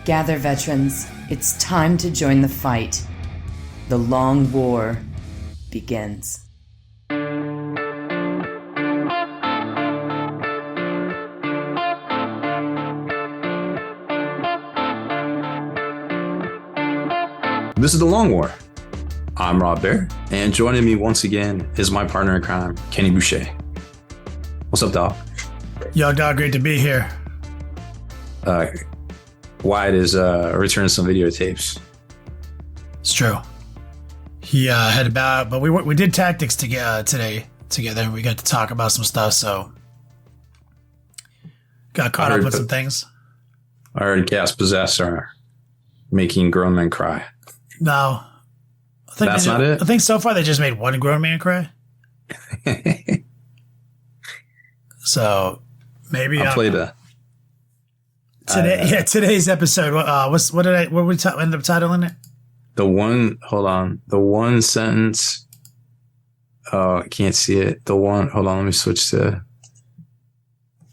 Gather, veterans. It's time to join the fight. The long war begins. This is The Long War. I'm Rob Bear, and joining me once again is my partner in crime, Kenny Boucher. What's up, dog? Yo, dog, great to be here. Wyatt is returning some videotapes. It's true. He had about, but we did tactics today together. We got to talk about some stuff, so got caught up with some things. I heard Gas Possessed are making grown men cry. No. That's not it? I think so far they just made one grown man cry. So maybe I'll play that. Today's episode. What we end up titling it? The one sentence. Oh, I can't see it. Hold on, let me switch to.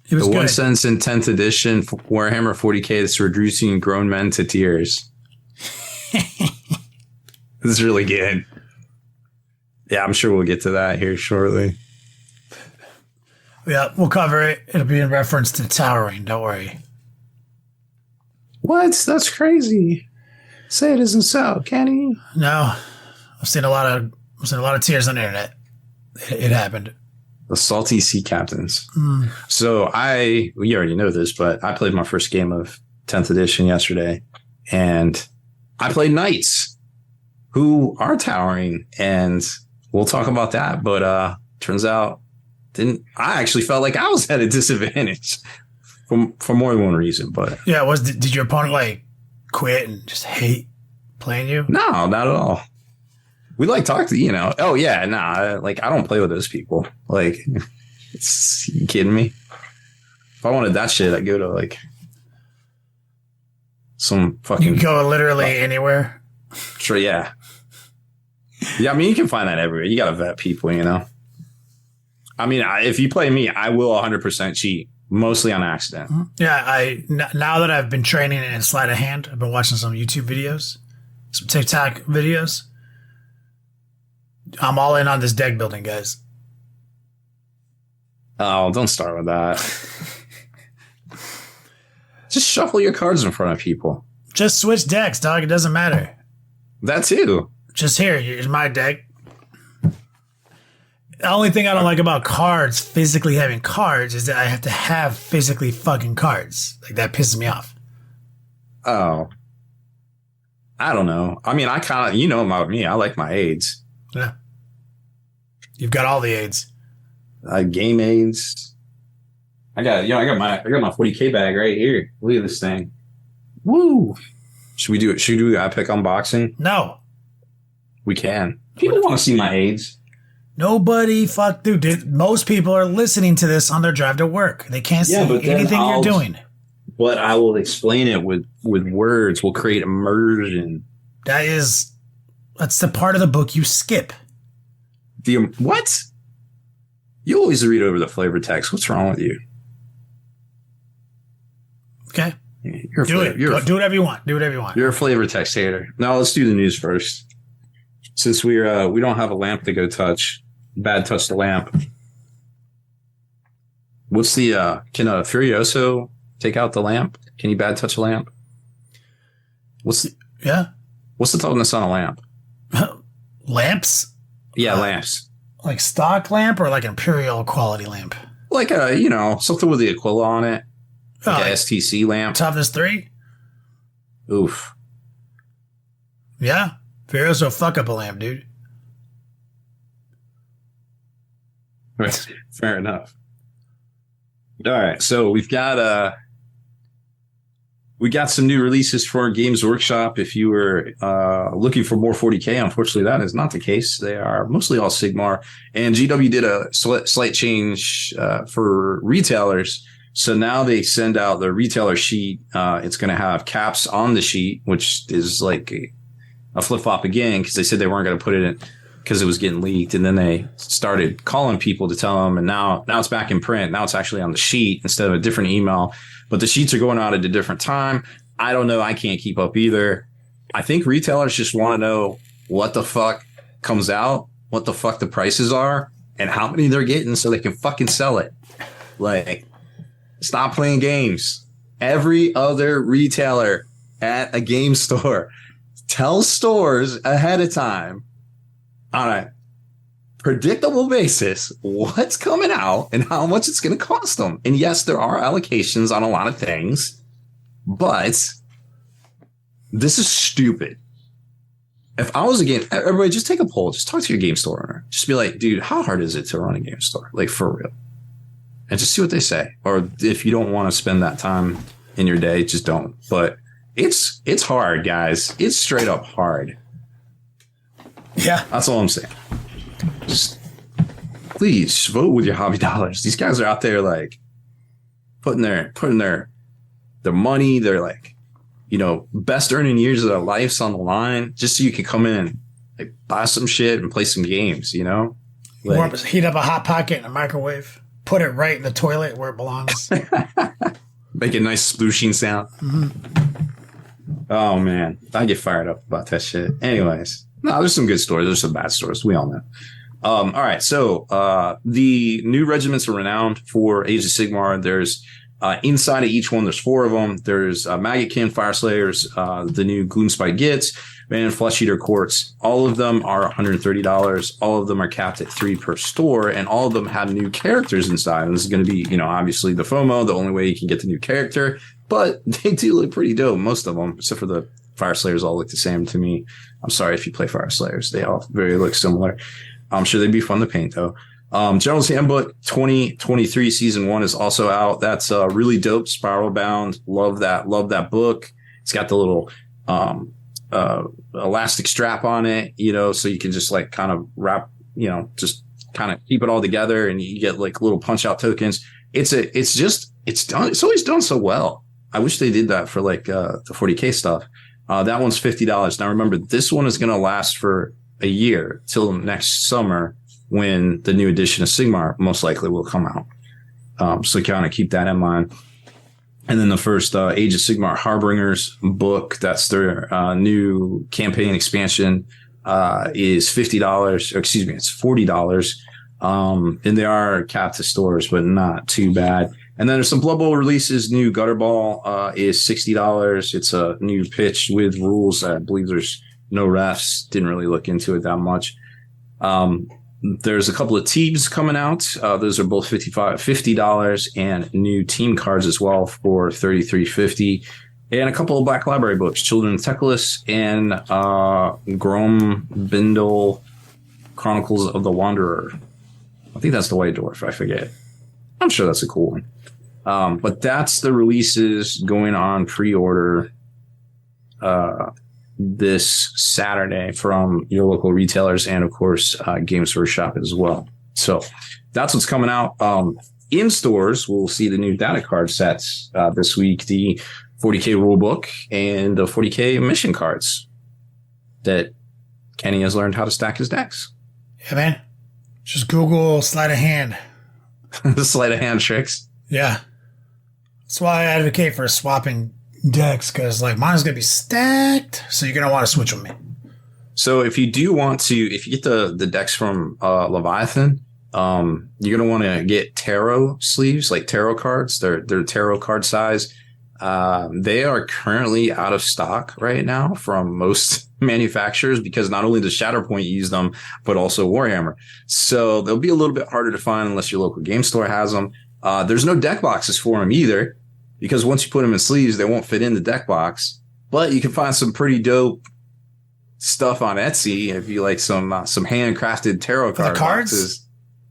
It was the good. one sentence in 10th edition Warhammer 40K that's reducing grown men to tears. This is really good. Yeah, I'm sure we'll get to that here shortly. Yeah, we'll cover it. It'll be in reference to Towering. Don't worry. What? That's crazy. Say it isn't so, Kenny. No, I've seen a lot of tears on the internet. It happened. The salty sea captains. Mm. So you already know this, but I played my first game of 10th edition yesterday, and I played knights who are towering, and we'll talk about that. But turns out, I actually felt like I was at a disadvantage for more than one reason. But yeah, did your opponent quit and just hate playing you? No, not at all. We talk to Oh yeah, nah. I don't play with those people. You kidding me? If I wanted that shit, I'd go to some fucking. You can go literally anywhere. Sure, yeah. Yeah, I mean, you can find that everywhere. You gotta vet people, I mean, if you play me, I will 100% cheat, mostly on accident. Yeah, now that I've been training in sleight of hand, I've been watching some YouTube videos, some TikTok videos. I'm all in on this deck building, guys. Oh, don't start with that. Just shuffle your cards in front of people. Just switch decks, dog. It doesn't matter. That too. Just here's my deck. The only thing I don't like about cards, physically having cards, is that I have to have physically fucking cards. That pisses me off. Oh. I don't know. I mean, I kind of, about me. I like my aids. Yeah. You've got all the aids. Game aids. I got my 40K bag right here. Look at this thing. Woo. Should we do a pick unboxing? No. We can. People want to see my aids. Nobody dude. Most people are listening to this on their drive to work. They can't see anything you're doing. But I will explain it with words. We'll create immersion. That's the part of the book you skip. What? You always read over the flavor text. What's wrong with you? Okay. Do whatever you want. Do whatever you want. You're a flavor text hater. Now let's do the news first. Since we don't have a lamp to go touch. Bad touch the lamp. What's the can a Furioso take out the lamp? Can you bad touch a lamp? What's the toughness on a lamp? Lamps? Yeah, lamps. Like stock lamp or like an Imperial quality lamp? Something with the Aquila on it. Like a STC lamp. Toughness 3? Oof. Yeah. Furioso fuck up a lamp, dude. Fair enough. All right, so we got some new releases for Games Workshop. If you were looking for more 40K, unfortunately, that is not the case. They are mostly all Sigmar. And GW did a slight change for retailers. So now they send out the retailer sheet. It's going to have caps on the sheet, which is a flip-flop again, because they said they weren't going to put it in because it was getting leaked. And then they started calling people to tell them. And now it's back in print. Now it's actually on the sheet instead of a different email. But the sheets are going out at a different time. I don't know. I can't keep up either. I think retailers just want to know what the fuck comes out, what the fuck the prices are, and how many they're getting so they can fucking sell it. Like, stop playing games. Every other retailer at a game store tells stores ahead of time on a predictable basis what's coming out and how much it's going to cost them. And yes, there are allocations on a lot of things, but this is stupid. If I was a game, everybody just take a poll. Just talk to your game store owner. Just be like, dude, how hard is it to run a game store? Like, for real. And just see what they say. Or if you don't want to spend that time in your day, just don't. But it's hard, guys. It's straight up hard. Yeah. That's all I'm saying. Just please vote with your hobby dollars. These guys are out there like putting their money, their like, best earning years of their lives on the line just so you can come in and like buy some shit and play some games, Like, heat up a Hot Pocket in a microwave, put it right in the toilet where it belongs. Make a nice splooshing sound. Mm-hmm. Oh man, I get fired up about that shit. Anyways, no, there's some good stories. There's some bad stories. We all know. All right, so the new regiments are renowned for Age of Sigmar. There's inside of each one, there's 4 of them. There's Maggotkin, Fire Slayers, the new Gloomspite Gits, and Flesh Eater Courts. All of them are $130. All of them are capped at 3 per store, and all of them have new characters inside. And this is going to be, obviously the FOMO, the only way you can get the new character. But they do look pretty dope, most of them, except for the Fire Slayers all look the same to me. I'm sorry if you play Fire Slayers. They all very look similar. I'm sure they'd be fun to paint, though. General's Handbook 2023 Season 1 is also out. That's really dope, spiral bound. Love that book. It's got the little elastic strap on it, so you can just like kind of wrap, just kind of keep it all together, and you get like little punch out tokens. It's always done so well. I wish they did that for like the 40K stuff. That one's $50. Now remember, this one is going to last for a year till next summer, when the new edition of Sigmar most likely will come out. So kind of keep that in mind. And then the first Age of Sigmar Harbingers book, that's their new campaign expansion, is $50. Excuse me, it's $40. And they are capped to stores, but not too bad. And then there's some Blood Bowl releases. New Gutterball is $60. It's a new pitch with rules. I believe there's no refs. Didn't really look into it that much. There's a couple of teams coming out. Those are both $50 and new team cards as well for $33.50. And a couple of Black Library books, Children of Teclis and Grom Bindle Chronicles of the Wanderer. I think that's the White Dwarf. I forget. I'm sure that's a cool one. But that's the releases going on pre-order this Saturday from your local retailers and, of course, Games Workshop as well. So that's what's coming out. In stores, we'll see the new data card sets this week, the 40K rulebook and the 40K mission cards that Kenny has learned how to stack his decks. Yeah, man. Just Google sleight of hand. The sleight of hand tricks. Yeah. That's why I advocate for swapping decks, because like mine's going to be stacked, so you're going to want to switch with me. So if you get the decks from Leviathan, you're going to want to get tarot sleeves, like tarot cards. They're tarot card size. They are currently out of stock right now from most manufacturers, because not only does Shatterpoint use them, but also Warhammer. So they'll be a little bit harder to find unless your local game store has them. There's no deck boxes for them either, because once you put them in sleeves, they won't fit in the deck box. But you can find some pretty dope stuff on Etsy if you like some handcrafted tarot card boxes.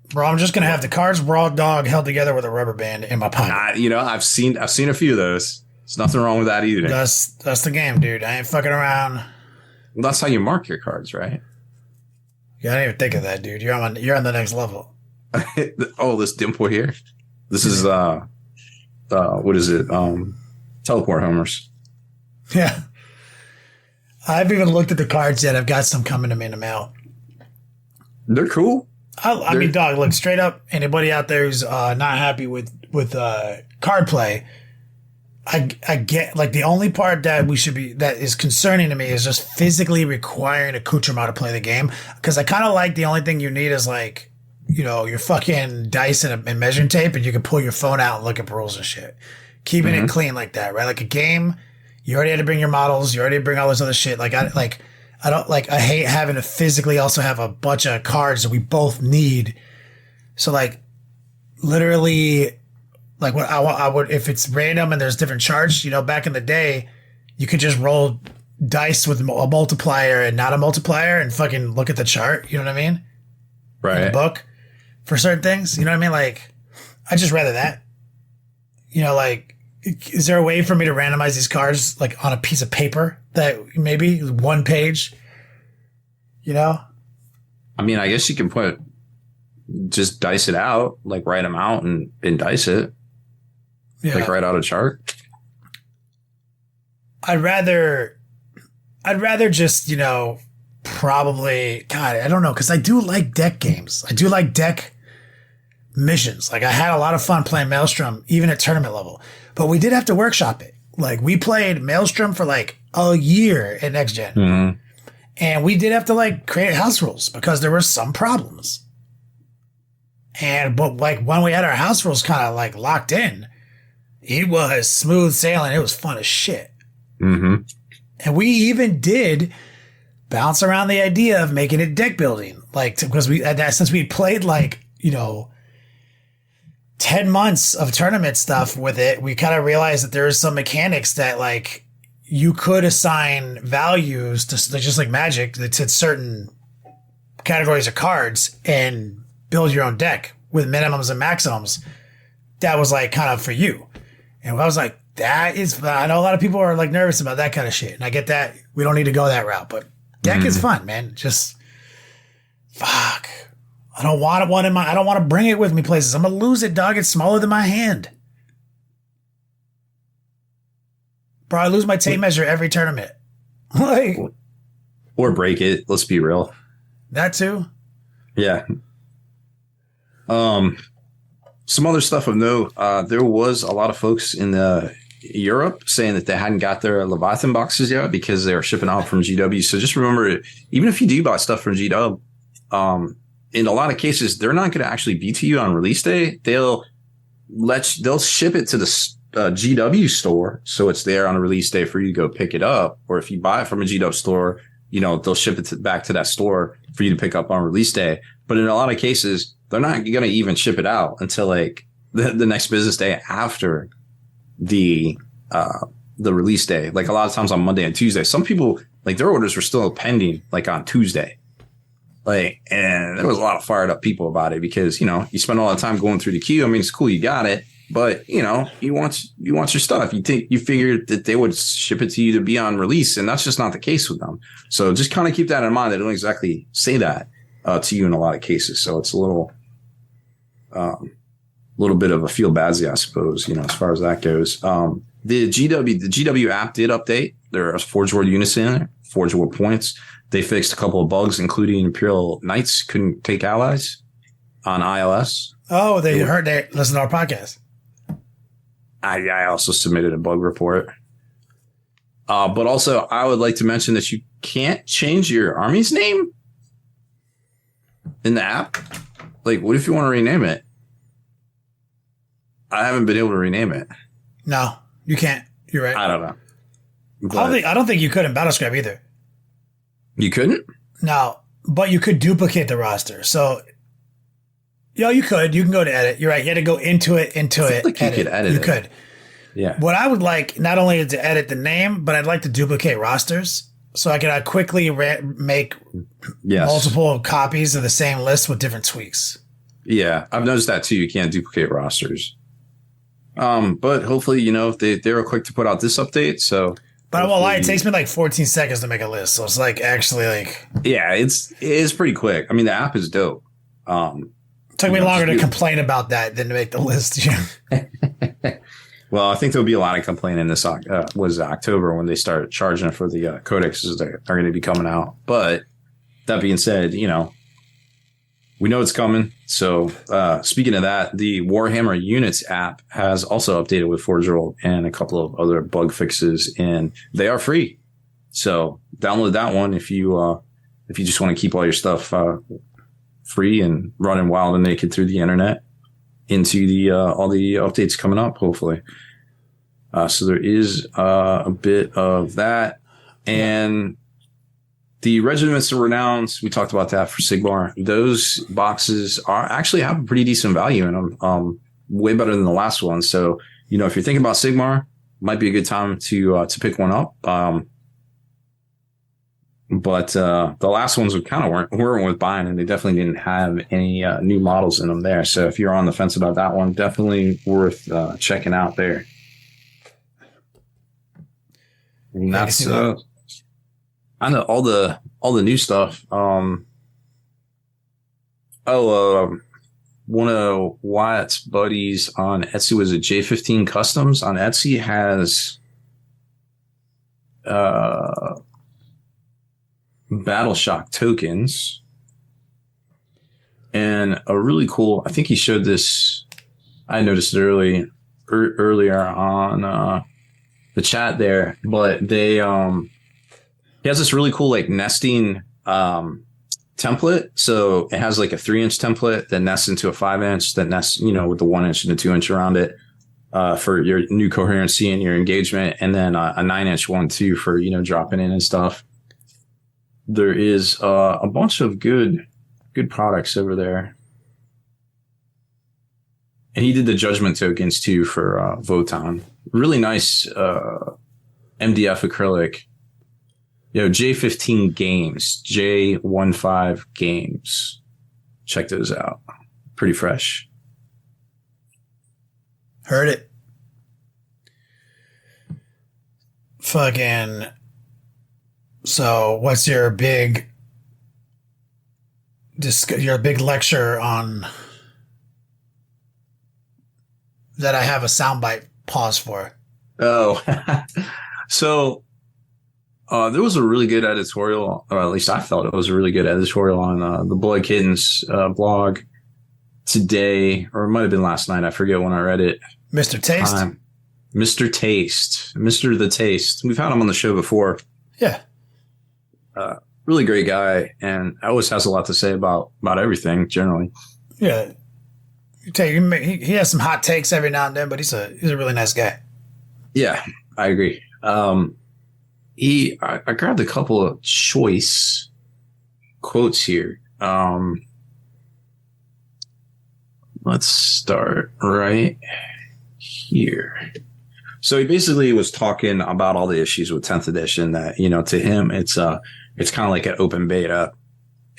Bro, I'm just gonna have the cards raw dog held together with a rubber band in my pocket. I've seen a few of those. There's nothing wrong with that either. That's the game, dude. I ain't fucking around. Well, that's how you mark your cards, right? Yeah, I didn't even think of that, dude. You're on the next level. Oh, this dimple here. This is what is it? Teleport homers. Yeah. I've even looked at the cards yet. I've got some coming to me in the mail. They're cool. I mean, dog, look, straight up, anybody out there who's not happy with card play, I get, like, the only part that that is concerning to me is just physically requiring accoutrement to play the game. Because I kind of like the only thing you need is, like, your fucking dice and measuring tape, and you can pull your phone out and look at rules and shit. Keeping it clean like that, right? Like a game, you already had to bring your models, you already bring all this other shit. I hate having to physically also have a bunch of cards that we both need. So, like, literally, like, what I would, if it's random and there's different charts, back in the day, you could just roll dice with a multiplier and not a multiplier and fucking look at the chart. You know what I mean? Right. In the book for certain things. You know what I mean? Like, I just rather that. Like, is there a way for me to randomize these cards, like, on a piece of paper that maybe one page? I mean, I guess you can just dice it out, like, write them out and dice it. Yeah. Like, write out a chart. I'd rather just, probably, God, I don't know, because I do like deck games. I do like deck missions. Like, I had a lot of fun playing Maelstrom, even at tournament level. But we did have to workshop it. Like, we played Maelstrom for, like, a year at Next Gen. Mm-hmm. And we did have to, like, create house rules because there were some problems. But, like, when we had our house rules kind of, like, locked in, it was smooth sailing. It was fun as shit. Mm-hmm. And we even did bounce around the idea of making it deck building. Like, because since we played, like, 10 months of tournament stuff with it, we kind of realized that there's some mechanics that, like, you could assign values to, just like Magic, to certain categories of cards and build your own deck with minimums and maximums. That was, like, kind of for you. And I was like, that is fun. I know a lot of people are, like, nervous about that kind of shit. And I get that. We don't need to go that route. But deck is fun, man. Just, fuck. I don't want I don't want to bring it with me places. I'm going to lose it, dog. It's smaller than my hand. Bro, I lose my tape measure every tournament. Like, or break it. Let's be real. That too? Yeah. Some other stuff of note. There was a lot of folks in Europe saying that they hadn't got their Leviathan boxes yet because they were shipping out from GW. So just remember, even if you do buy stuff from GW, in a lot of cases, they're not going to actually be to you on release day. They'll ship it to the GW store, so it's there on a release day for you to go pick it up. Or if you buy it from a GW store, they'll ship it back to that store for you to pick up on release day. But in a lot of cases, they're not going to even ship it out until, like, the next business day after the release day. Like, a lot of times on Monday and Tuesday, some people, like, their orders were still pending, like, on Tuesday. Like, and there was a lot of fired up people about it because, you spend all the time going through the queue. I mean, it's cool, you got it, but, you want your stuff. You figured that they would ship it to you to be on release, and that's just not the case with them. So just kind of keep that in mind. They don't exactly say that to you in a lot of cases. So it's a little bit of a feel badsy, I suppose, as far as that goes. The GW app did update. There are Forge World units in there, Forge World points. They fixed a couple of bugs, including Imperial Knights couldn't take allies on ILS. Oh, they listened to our podcast. I also submitted a bug report. But also, I would like to mention that you can't change your army's name in the app. Like, what if you want to rename it? I haven't been able to rename it. No, you can't. You're right. I don't know. I don't think you could in Battlescribe either. You couldn't? No, but you could duplicate the roster. So, you could. You can go to edit. You're right. You had to go into it. Like you could edit it. You could. Yeah. What I would like, not only is to edit the name, but I'd like to duplicate rosters. So I could quickly make multiple copies of the same list with different tweaks. Yeah, I've noticed that too. You can't duplicate rosters. But hopefully, they were quick to put out this update. So, but I won't lie, it takes me like 14 seconds to make a list. So it's like actually like, yeah, it is pretty quick. I mean, the app is dope. It took me longer to complain about that than to make the list. Well, I think there'll be a lot of complaining this was October when they start charging for the codexes that are going to be coming out. But that being said, we know it's coming. So speaking of that, the Warhammer Units app has also updated with Forge World and a couple of other bug fixes, and they are free. So download that one if you just want to keep all your stuff free and running wild and naked through the internet into the all the updates coming up, hopefully. So there is a bit of that. And the Regiments of Renown, we talked about that for Sigmar. Those boxes are actually have a pretty decent value in them, way better than the last one. So, you know, if you're thinking about Sigmar, might be a good time to pick one up. But the last ones weren't worth buying, and they definitely didn't have any new models in them there. So if you're on the fence about that one, definitely worth checking out there. And that's I know all the new stuff. One of Wyatt's buddies on Etsy, was it J15 Customs on Etsy, has Battle Shock tokens, and a really cool, I think he showed this, I noticed it earlier on the chat there, but they he has this really cool like nesting template. So it has like a 3-inch template that nests into a 5-inch that nests, you know, with the 1-inch and the 2-inch around it for your new coherency and your engagement, and then a 9-inch one too for, you know, dropping in and stuff. There is a bunch of good products over there. And he did the judgment tokens too for Votan. Really nice MDF acrylic. You know, J15 Games, J15 Games. Check those out. Pretty fresh. Heard it. Fucking. So, what's your big lecture on that I have a soundbite pause for? Oh, so there was a really good editorial, or at least I felt it was a really good editorial on the Blood Kittens blog today, or it might have been last night. I forget when I read it. Mr. Taste? Mr. Taste. Mr. The Taste. We've had him on the show before. Yeah. Really great guy, and always has a lot to say about everything generally. Yeah. He has some hot takes every now and then, but he's a really nice guy. Yeah, I agree. I grabbed a couple of choice quotes here. Let's start right here. So he basically was talking about all the issues with 10th edition that, you know, to him, it's kind of like an open beta.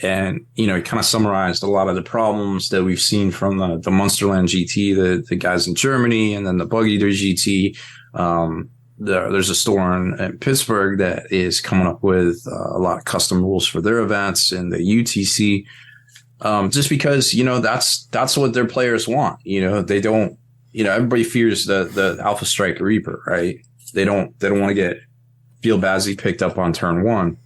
And, you know, he kind of summarized a lot of the problems that we've seen from the Munsterland GT, the guys in Germany, and then the Bug Eater GT. There's a store in Pittsburgh that is coming up with a lot of custom rules for their events, and the UTC, just because, you know, that's what their players want. You know, they don't, you know, everybody fears the Alpha Strike Reaper, right? They don't want to feel badly picked up on turn 1.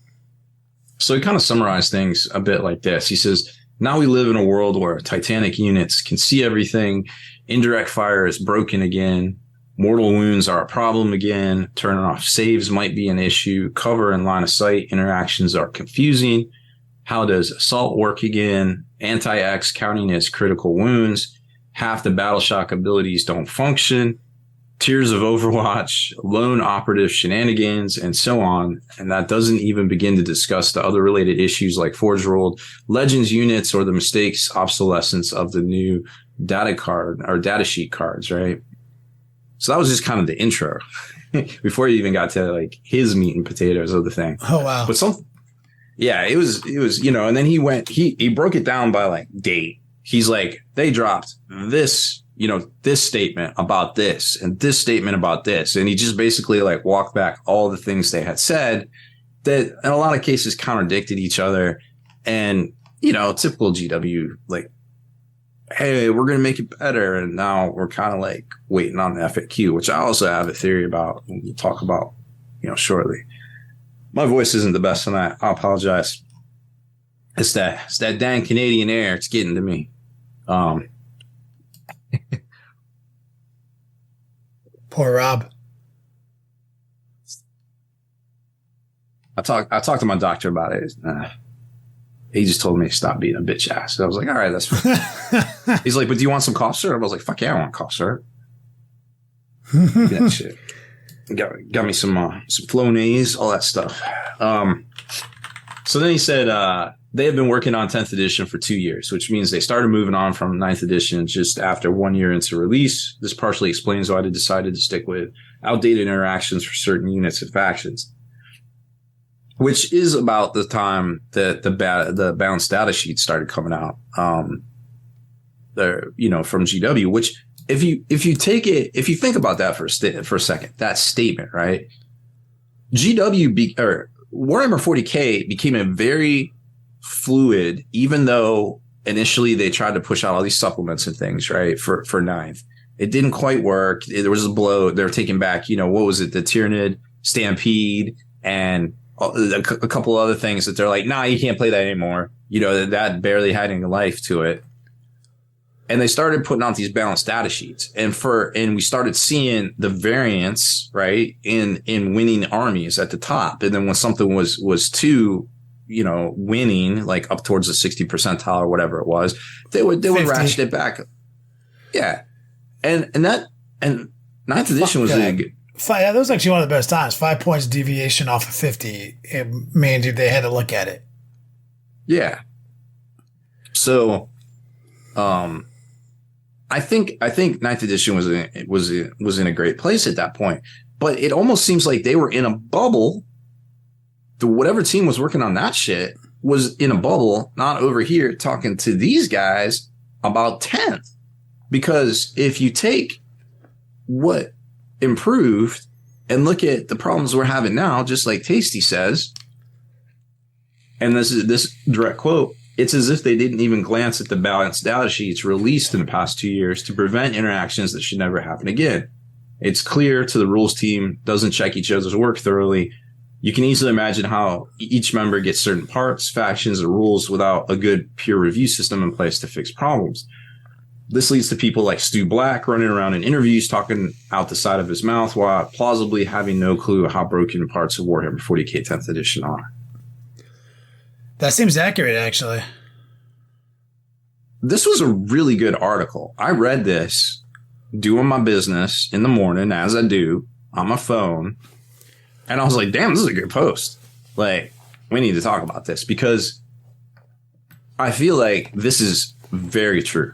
So he kind of summarized things a bit like this. He says, now we live in a world where Titanic units can see everything. Indirect fire is broken again. Mortal wounds are a problem again. Turning off saves might be an issue. Cover and line of sight interactions are confusing. How does assault work again? Anti-X counting as critical wounds. Half the battle shock abilities don't function. Tiers of Overwatch, lone operative shenanigans, and so on. And that doesn't even begin to discuss the other related issues like Forge World, Legends units, or the mistakes, obsolescence of the new data card or data sheet cards, right? So that was just kind of the intro before he even got to like his meat and potatoes of the thing. Oh, wow. But it was, you know, and then he broke it down by like date. He's like, they dropped this, you know, this statement about this and this statement about this. And he just basically like walked back all the things they had said that in a lot of cases contradicted each other. And, you know, typical GW, like, hey, we're going to make it better. And now we're kind of like waiting on the FAQ, which I also have a theory about when we'll talk about, you know, shortly. My voice isn't the best tonight. I apologize. It's that damn Canadian air. It's getting to me. Poor Rob. I talked to my doctor about it. He just told me to stop being a bitch ass. So I was like, all right, that's fine. He's like, but do you want some cough syrup? I was like, fuck yeah, I want cough syrup. That shit. Got me some Flonase, all that stuff. So then he said they have been working on 10th edition for 2 years, which means they started moving on from 9th edition just after 1 year into release. This partially explains why they decided to stick with outdated interactions for certain units and factions, which is about the time that the balanced data sheet started coming out. From GW, which if you think about that for a second, that statement, right? Warhammer 40K became a very fluid, even though initially they tried to push out all these supplements and things, right? For ninth, it didn't quite work. There was a blow. They were taking back, what was it? The Tyranid, Stampede, and a couple other things that they're like, nah, you can't play that anymore. That barely had any life to it. And they started putting out these balanced data sheets, and we started seeing the variance, right, in winning armies at the top. And then when something was too, winning, like up towards the 60th percentile or whatever it was, they would ratchet it back. Yeah. And ninth edition was that was actually one of the best times. 5 points deviation off of 50. It means they had to look at it. Yeah. So, I think ninth edition was in a great place at that point, but it almost seems like they were in a bubble. Whatever team was working on that shit was in a bubble, not over here talking to these guys about 10th. Because if you take what improved and look at the problems we're having now, just like Tasty says, and this direct quote, it's as if they didn't even glance at the balanced data sheets released in the past 2 years to prevent interactions that should never happen again. It's clear to the rules team doesn't check each other's work thoroughly. You can easily imagine how each member gets certain parts, factions, and rules without a good peer review system in place to fix problems. This leads to people like Stu Black running around in interviews talking out the side of his mouth while plausibly having no clue how broken parts of Warhammer 40K 10th edition are. That seems accurate, actually. This was a really good article. I read this doing my business in the morning, as I do, on my phone. And I was like, damn, this is a good post. Like, we need to talk about this because I feel like this is very true.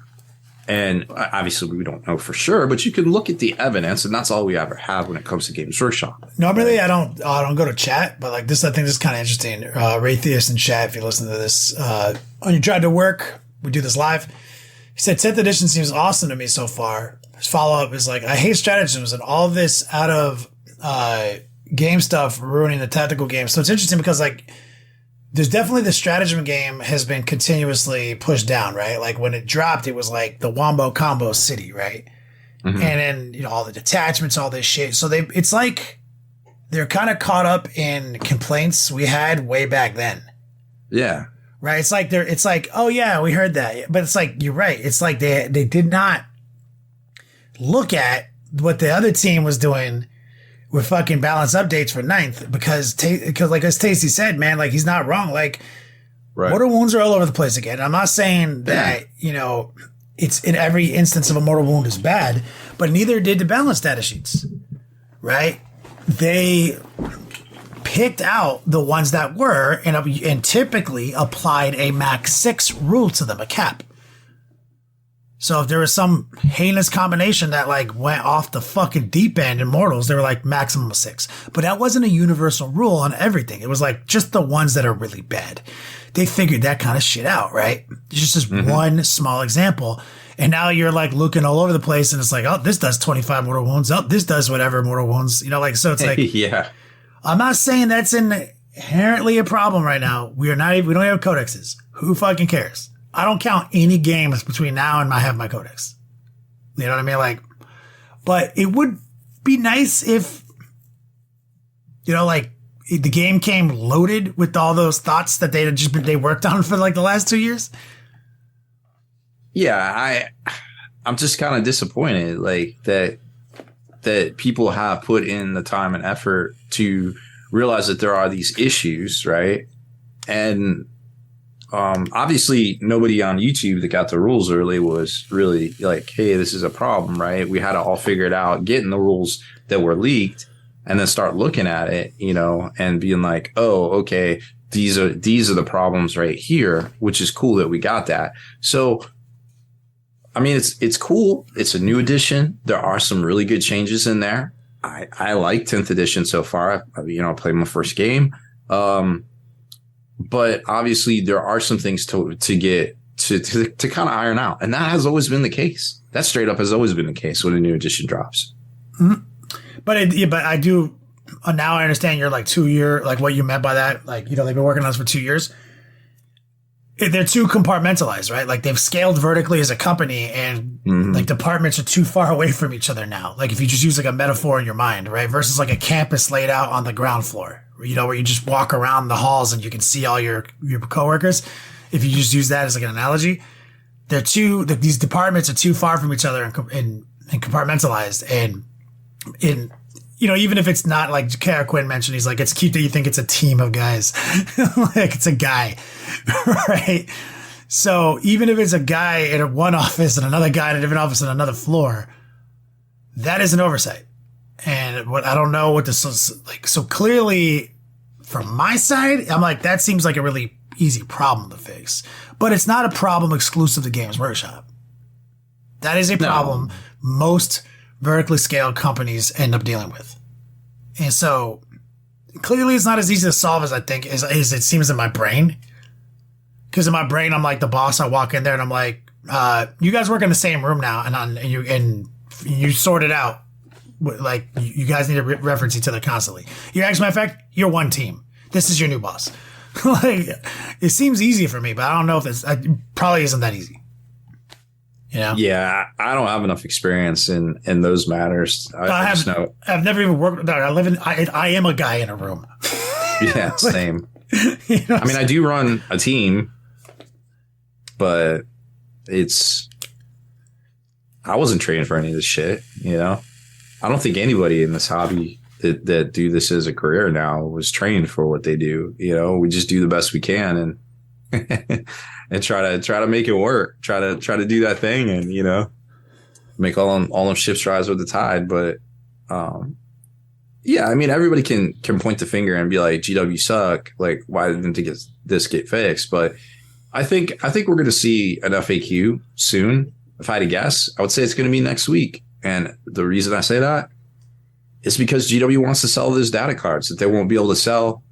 And obviously we don't know for sure, but you can look at the evidence, and that's all we ever have when it comes to Games Workshop. Normally, I don't go to chat, but like this, I think this is kind of interesting. Raytheus in chat, if you listen to this, on your drive to work, we do this live. He said 10th edition seems awesome to me so far. His follow up is like, I hate stratagems and all this out of game stuff ruining the tactical game. So it's interesting because like there's definitely the stratagem game has been continuously pushed down, right? Like when it dropped, it was like the Wombo Combo City, right? Mm-hmm. And then, all the detachments, all this shit. So it's like they're kind of caught up in complaints we had way back then. Yeah. Right. It's like, oh yeah, we heard that. But it's like, you're right. It's like they did not look at what the other team was doing with fucking balance updates for 9th because like as Tasty said, man, like he's not wrong. Like mortal wounds are all over the place again. I'm not saying that, it's in every instance of a mortal wound is bad, but neither did the balance data sheets, right? They picked out the ones that were and typically applied a max 6 rule to them, a cap. So if there was some heinous combination that like went off the fucking deep end in Mortals, they were like maximum of 6. But that wasn't a universal rule on everything. It was like just the ones that are really bad. They figured that kind of shit out, right? It's just this one small example. And now you're like looking all over the place and it's like, oh, this does 25 mortal wounds. Oh, this does whatever mortal wounds. So it's like, yeah. I'm not saying that's inherently a problem right now. We don't have codexes. Who fucking cares? I don't count any games between now and I have my codex. You know what I mean? Like, but it would be nice if, like the game came loaded with all those thoughts that they worked on for like the last 2 years? Yeah, I'm just kind of disappointed, like that people have put in the time and effort to realize that there are these issues, right? And obviously nobody on YouTube that got the rules early was really like, hey, this is a problem, right? We had to all figure it out, getting the rules that were leaked, and then start looking at it, and being like, oh, okay, these are the problems right here, which is cool that we got that. So, I mean, it's cool. It's a new edition. There are some really good changes in there. I like 10th edition so far. I played my first game. But obviously there are some things to get to kind of iron out. And that has always been the case. That straight up has always been the case when a new edition drops. Mm-hmm. But I do now I understand you're like 2 year, like what you meant by that. Like, they've been working on this for 2 years. They're too compartmentalized, right? Like they've scaled vertically as a company and like departments are too far away from each other now. Like if you just use like a metaphor in your mind, right? Versus like a campus laid out on the ground floor, where you just walk around the halls and you can see all your coworkers. If you just use that as like an analogy, these departments are too far from each other and compartmentalized. And even if it's not like Kara Quinn mentioned, he's like, it's cute that you think it's a team of guys. Like it's a guy, right? So even if it's a guy in one office and another guy in a different office on another floor, that is an oversight. And I don't know what this is like. So clearly from my side, I'm like, that seems like a really easy problem to fix, but it's not a problem exclusive to Games Workshop. That is a problem most vertically scaled companies end up dealing with. And so clearly it's not as easy to solve as I think as it seems in my brain. Because in my brain, I'm like the boss. I walk in there and I'm like, you guys work in the same room now and you sort it out. Like you guys need to reference each other constantly. As a matter of fact, you're one team. This is your new boss. Like it seems easy for me, but I don't know if it probably isn't that easy. Yeah, I don't have enough experience in those matters. I've never even worked. I am a guy in a room. Yeah, same. I mean, I do run a team, but I wasn't trained for any of this shit. I don't think anybody in this hobby that do this as a career now was trained for what they do. We just do the best we can and and try to make it work. Try to do that thing and make all them ships rise with the tide. But yeah, I mean everybody can point the finger and be like, GW suck. Like why didn't this get fixed? But I think we're going to see an FAQ soon. If I had to guess, I would say it's going to be next week. And the reason I say that is because GW wants to sell those data cards that they won't be able to sell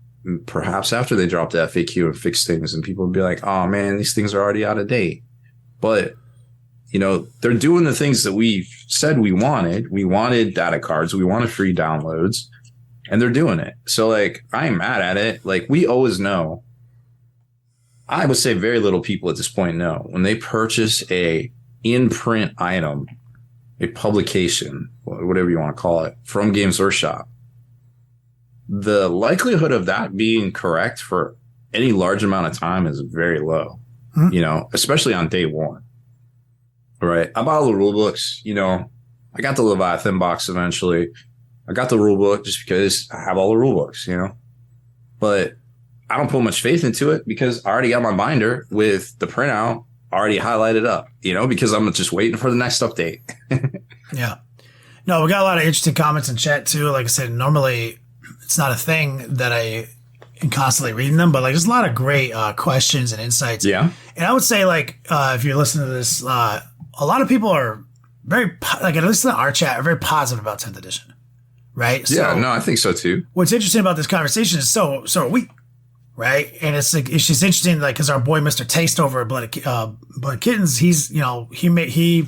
perhaps after they drop the FAQ and fix things. And people will be like, oh man, these things are already out of date. But, they're doing the things that we said we wanted. We wanted data cards. We wanted free downloads. And they're doing it. So like, I ain't mad at it. Like we always know. I would say very little people at this point know when they purchase a in-print item, a publication, whatever you want to call it, from Games Workshop, the likelihood of that being correct for any large amount of time is very low, especially on day one. Right. I bought all the rule books, I got the Leviathan box eventually. I got the rule book just because I have all the rule books, but I don't put much faith into it because I already got my binder with the printout already highlighted up, because I'm just waiting for the next update. Yeah. No, we got a lot of interesting comments in chat too. Like I said, normally it's not a thing that I am constantly reading them, but like there's a lot of great questions and insights. Yeah. And I would say like, if you're listening to this, a lot of people are very, like at least in our chat, are very positive about 10th edition. Right. Yeah. No, I think so too. What's interesting about this conversation is so are we. Right. And it's like, it's just interesting, like, cause our boy, Mr. Taste over at Blood Kittens, he's, he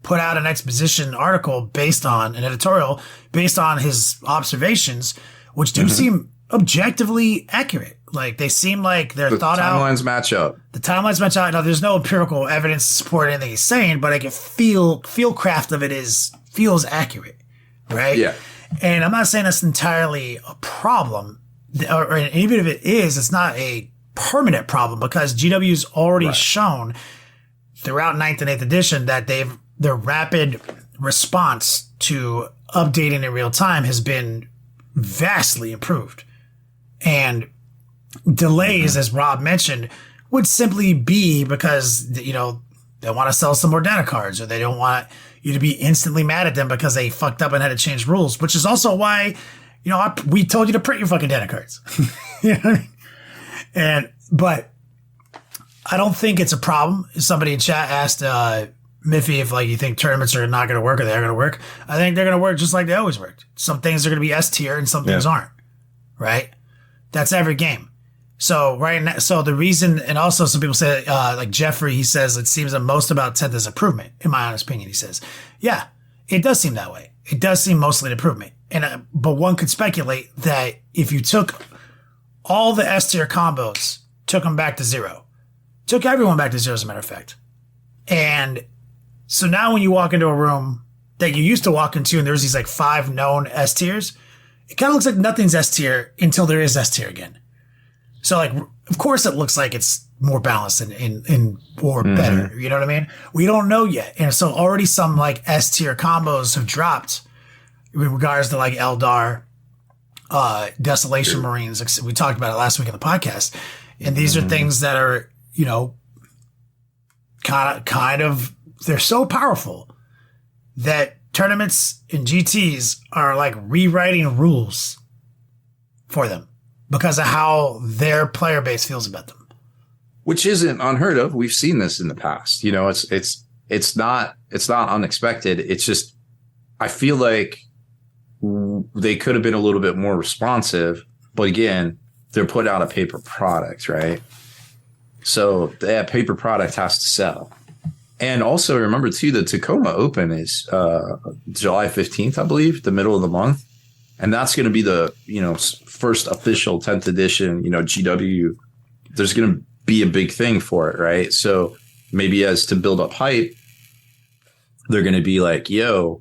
put out an exposition article based on an editorial based on his observations, which do seem objectively accurate. Like they seem like they're thought out. The timelines match up. The timelines match out. Now there's no empirical evidence to support anything he's saying, but I can feel craft of it feels accurate. Right. Yeah. And I'm not saying that's entirely a problem. or even if it is, it's not a permanent problem because GW's already shown throughout 9th and 8th edition that their rapid response to updating in real time has been vastly improved. And delays, as Rob mentioned, would simply be because, they want to sell some more data cards, or they don't want you to be instantly mad at them because they fucked up and had to change rules, which is also why, we told you to print your fucking data cards. You know what I mean? But I don't think it's a problem. Somebody in chat asked Miffy if you think tournaments are not going to work or they're going to work. I think they're going to work just like they always worked. Some things are going to be S tier and some things aren't. Right? That's every game. So the reason, and also some people say, like Jeffrey, he says it seems that most about 10th is improvement. In my honest opinion, he says, yeah, it does seem that way. It does seem mostly an improvement. But one could speculate that if you took all the S tier combos, took them back to 0, took everyone back to 0, as a matter of fact. And so now when you walk into a room that you used to walk into and there's these 5 known S tiers, it kind of looks like nothing's S tier until there is S tier again. So of course it looks like it's more balanced and or better. You know what I mean? We don't know yet. And so already some S tier combos have dropped in regards to Eldar, Desolation Marines. We talked about it last week in the podcast. And these are things that are, kind of, they're so powerful that tournaments and GTs are rewriting rules for them because of how their player base feels about them. Which isn't unheard of. We've seen this in the past. It's not unexpected. It's just, I feel like they could have been a little bit more responsive, but again, they're putting out a paper product, right? So that paper product has to sell. And also remember too, the Tacoma Open is July 15th, I believe, the middle of the month. And that's going to be the, first official 10th edition, GW. There's going to be a big thing for it, right? So maybe as to build up hype, they're going to be like, yo,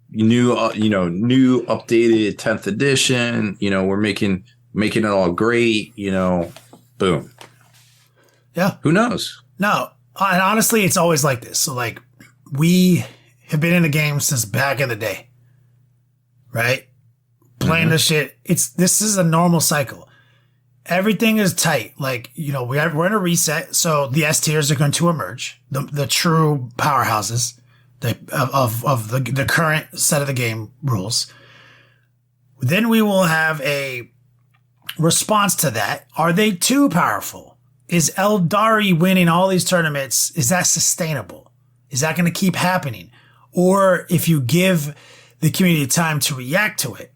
new updated 10th edition, we're making it all great, boom. Yeah. Who knows? No. And honestly, it's always like this. So we have been in the game since back in the day, right? Playing this shit. This is a normal cycle. Everything is tight. We're in a reset. So the S tiers are going to emerge. The true powerhouses of the current set of the game rules. Then we will have a response to that. Are they too powerful? Is Eldari winning all these tournaments? Is that sustainable? Is that going to keep happening? Or if you give the community time to react to it,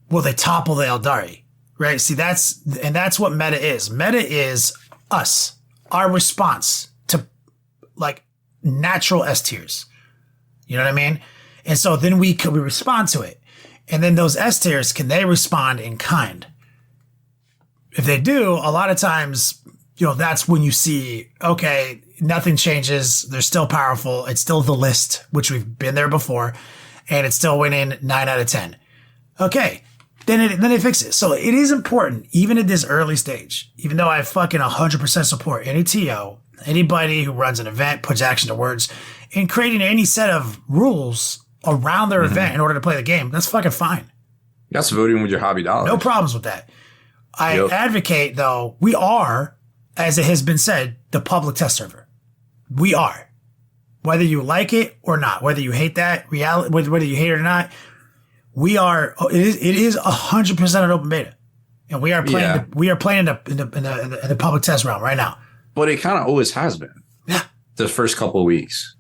will they topple the Eldari? Right? See, that's what meta is. Meta is us, our response to natural S tiers. You know what I mean? And so then we respond to it. And then those S tiers, can they respond in kind? If they do, a lot of times, that's when you see, okay, nothing changes. They're still powerful. It's still the list, which we've been there before, and it's still winning 9 out of 10. Okay. Then they fix it. So it is important, even at this early stage, even though I fucking 100% support any TO, anybody who runs an event, puts action to words, in creating any set of rules around their event in order to play the game. That's fucking fine. That's voting with your hobby dollar. No problems with that. I advocate, though, we are, as it has been said, the public test server. We are. Whether you like it or not, whether you hate that reality, whether you hate it or not, we are. It is 100% an open beta, and we are playing. We are playing in the public test realm right now. But it kind of always has been. Yeah. The first couple of weeks.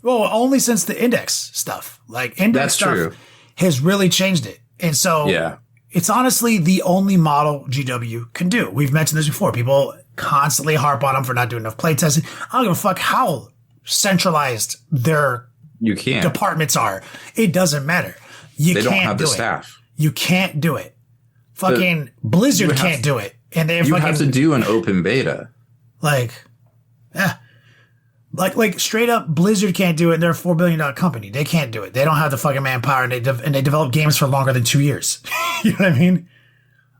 Well, only since the index stuff. Index stuff has really changed it, and so it's honestly the only model GW can do. We've mentioned this before. People constantly harp on them for not doing enough playtesting. I don't give a fuck how centralized their departments are. It doesn't matter. They don't have the staff. You can't do it. Fucking Blizzard can't do it. And they have to do an open beta. Straight up, Blizzard can't do it. And they're a $4 billion company. They can't do it. They don't have the fucking manpower, and they develop games for longer than 2 years. You know what I mean?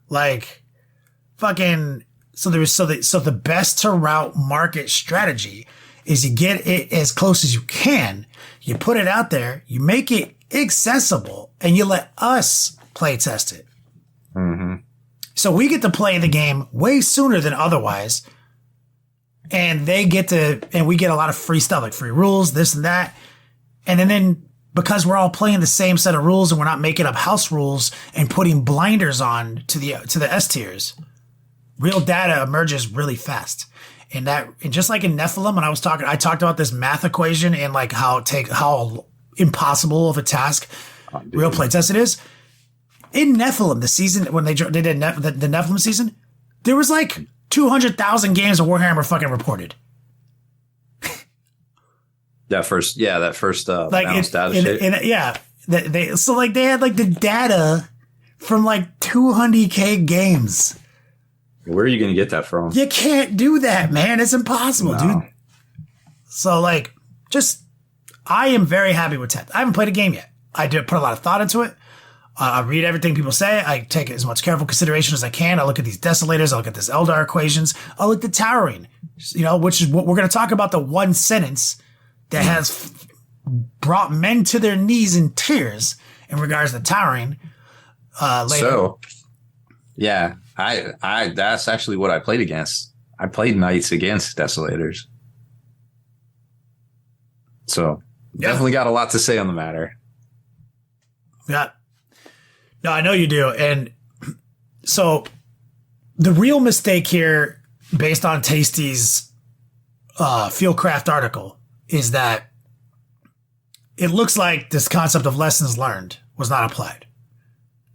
Like, fucking. So the best to route market strategy is you get it as close as you can. You put it out there, you make it accessible, and you let us play test it. Mm-hmm. So we get to play the game way sooner than otherwise. And we get a lot of free stuff, like free rules, this and that. And then because we're all playing the same set of rules and we're not making up house rules and putting blinders on to the S tiers, real data emerges really fast. And just like in Nephilim, when I talked about this math equation and like how impossible of a task real playtest it is. In Nephilim, the season when they did the Nephilim season, there was like 200,000 games of Warhammer fucking reported. That first Like balanced data shit. They had like the data from like 200K games. Where are you going to get that from? You can't do that, man. It's impossible, dude. So like, I am very happy with 10th. I haven't played a game yet. I did put a lot of thought into it. I read everything people say. I take as much careful consideration as I can. I look at these desolators. I look at this Eldar equations. I look at the towering, which is what we're going to talk about. The one sentence that has brought men to their knees in tears in regards to towering. Later. So, yeah, I that's actually what I played against. I played knights against desolators. So definitely got a lot to say on the matter. Yeah. No, I know you do. And so the real mistake here, based on Tasty's Fieldcraft article, is that it looks like this concept of lessons learned was not applied.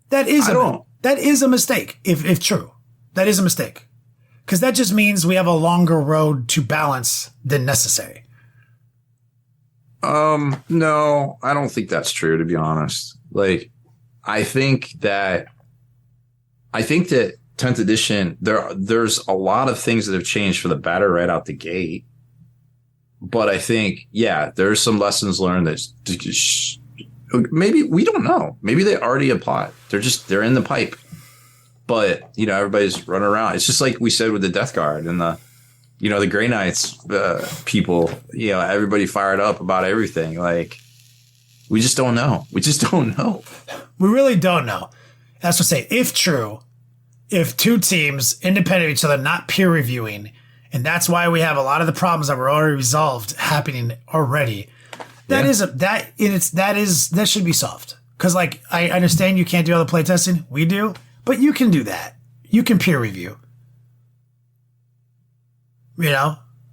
That is a mistake, if true. That is a mistake. Because that just means we have a longer road to balance than necessary. No, I don't think that's true, to be honest. Like, I think that 10th edition, there's a lot of things that have changed for the better right out the gate. But I think, yeah, there's some lessons learned that maybe we don't know. Maybe they already applied. They're in the pipe. But, everybody's running around. It's just like we said with the Death Guard and the Grey Knights people, everybody fired up about everything. Like, we just don't know. We really don't know. That's what I say. If true, if two teams independent of each other, not peer reviewing, and that's why we have a lot of the problems that were already resolved happening already. That should be solved. Because like I understand you can't do all the playtesting. We do, but you can do that. You can peer review.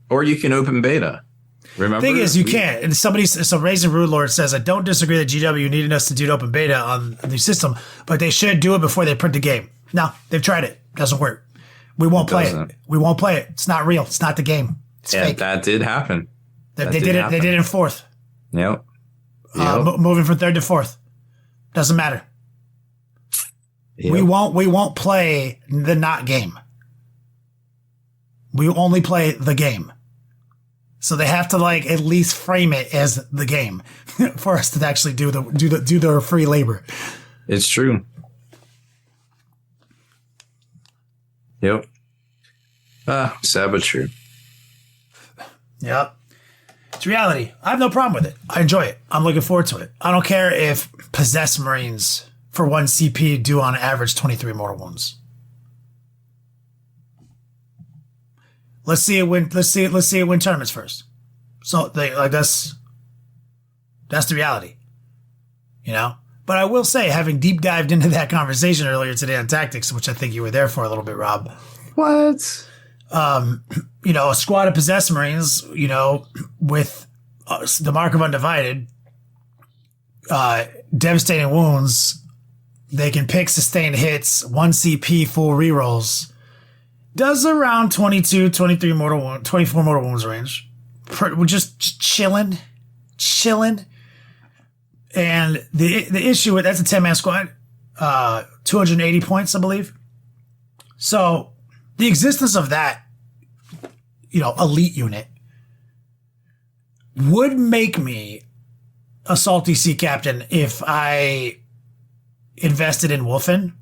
Or you can open beta. Remember? Thing is, you can't. And so Raisin Rude Lord says, I don't disagree that GW needed us to do open beta on the system, but they should do it before they print the game. No, they've tried it. Doesn't work. We won't play it. We won't play it. It's not real. It's not the game. It's fake. That did happen. They did it. They did it in 4th. Yep. Moving from 3rd to 4th. Doesn't matter. Yep. We won't play the not game. We only play the game. So they have to at least frame it as the game for us to actually do their free labor. It's true. Yep. Sad but true. Yep. It's reality. I have no problem with it. I enjoy it. I'm looking forward to it. I don't care if possessed Marines for 1 CP do on average 23 mortal wounds. Let's see it win tournaments first. So that's the reality. But I will say, having deep dived into that conversation earlier today on tactics, which I think you were there for a little bit, Rob. What? A squad of possessed Marines, with the mark of undivided, devastating wounds, they can pick sustained hits, 1 CP, full rerolls. Does around 22, 23 24 mortal wounds range. We're just chilling. And the issue with that's a 10-man squad, 280 points, I believe. So the existence of that, elite unit would make me a salty sea captain if I invested in Wolfen.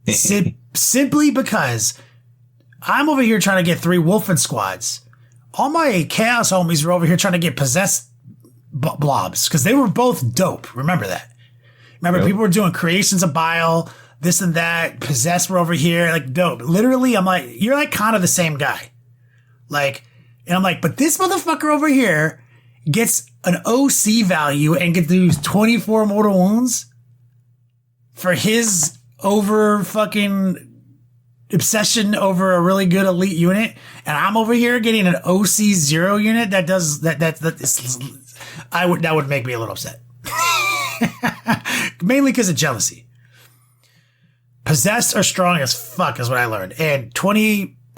Simply because I'm over here trying to get 3 Wolfen squads. All my Chaos homies were over here trying to get possessed blobs because they were both dope. Remember that. Remember, people were doing creations of bile, this and that. Possessed were over here, like dope. Literally, I'm like, you're like kind of the same guy. Like, and I'm like, but this motherfucker over here gets an OC value and gets to do 24 mortal wounds for his over fucking obsession over a really good elite unit, and I'm over here getting an OC 0 unit that does that would make me a little upset. Mainly because of jealousy. Possessed are strong as fuck is what I learned. And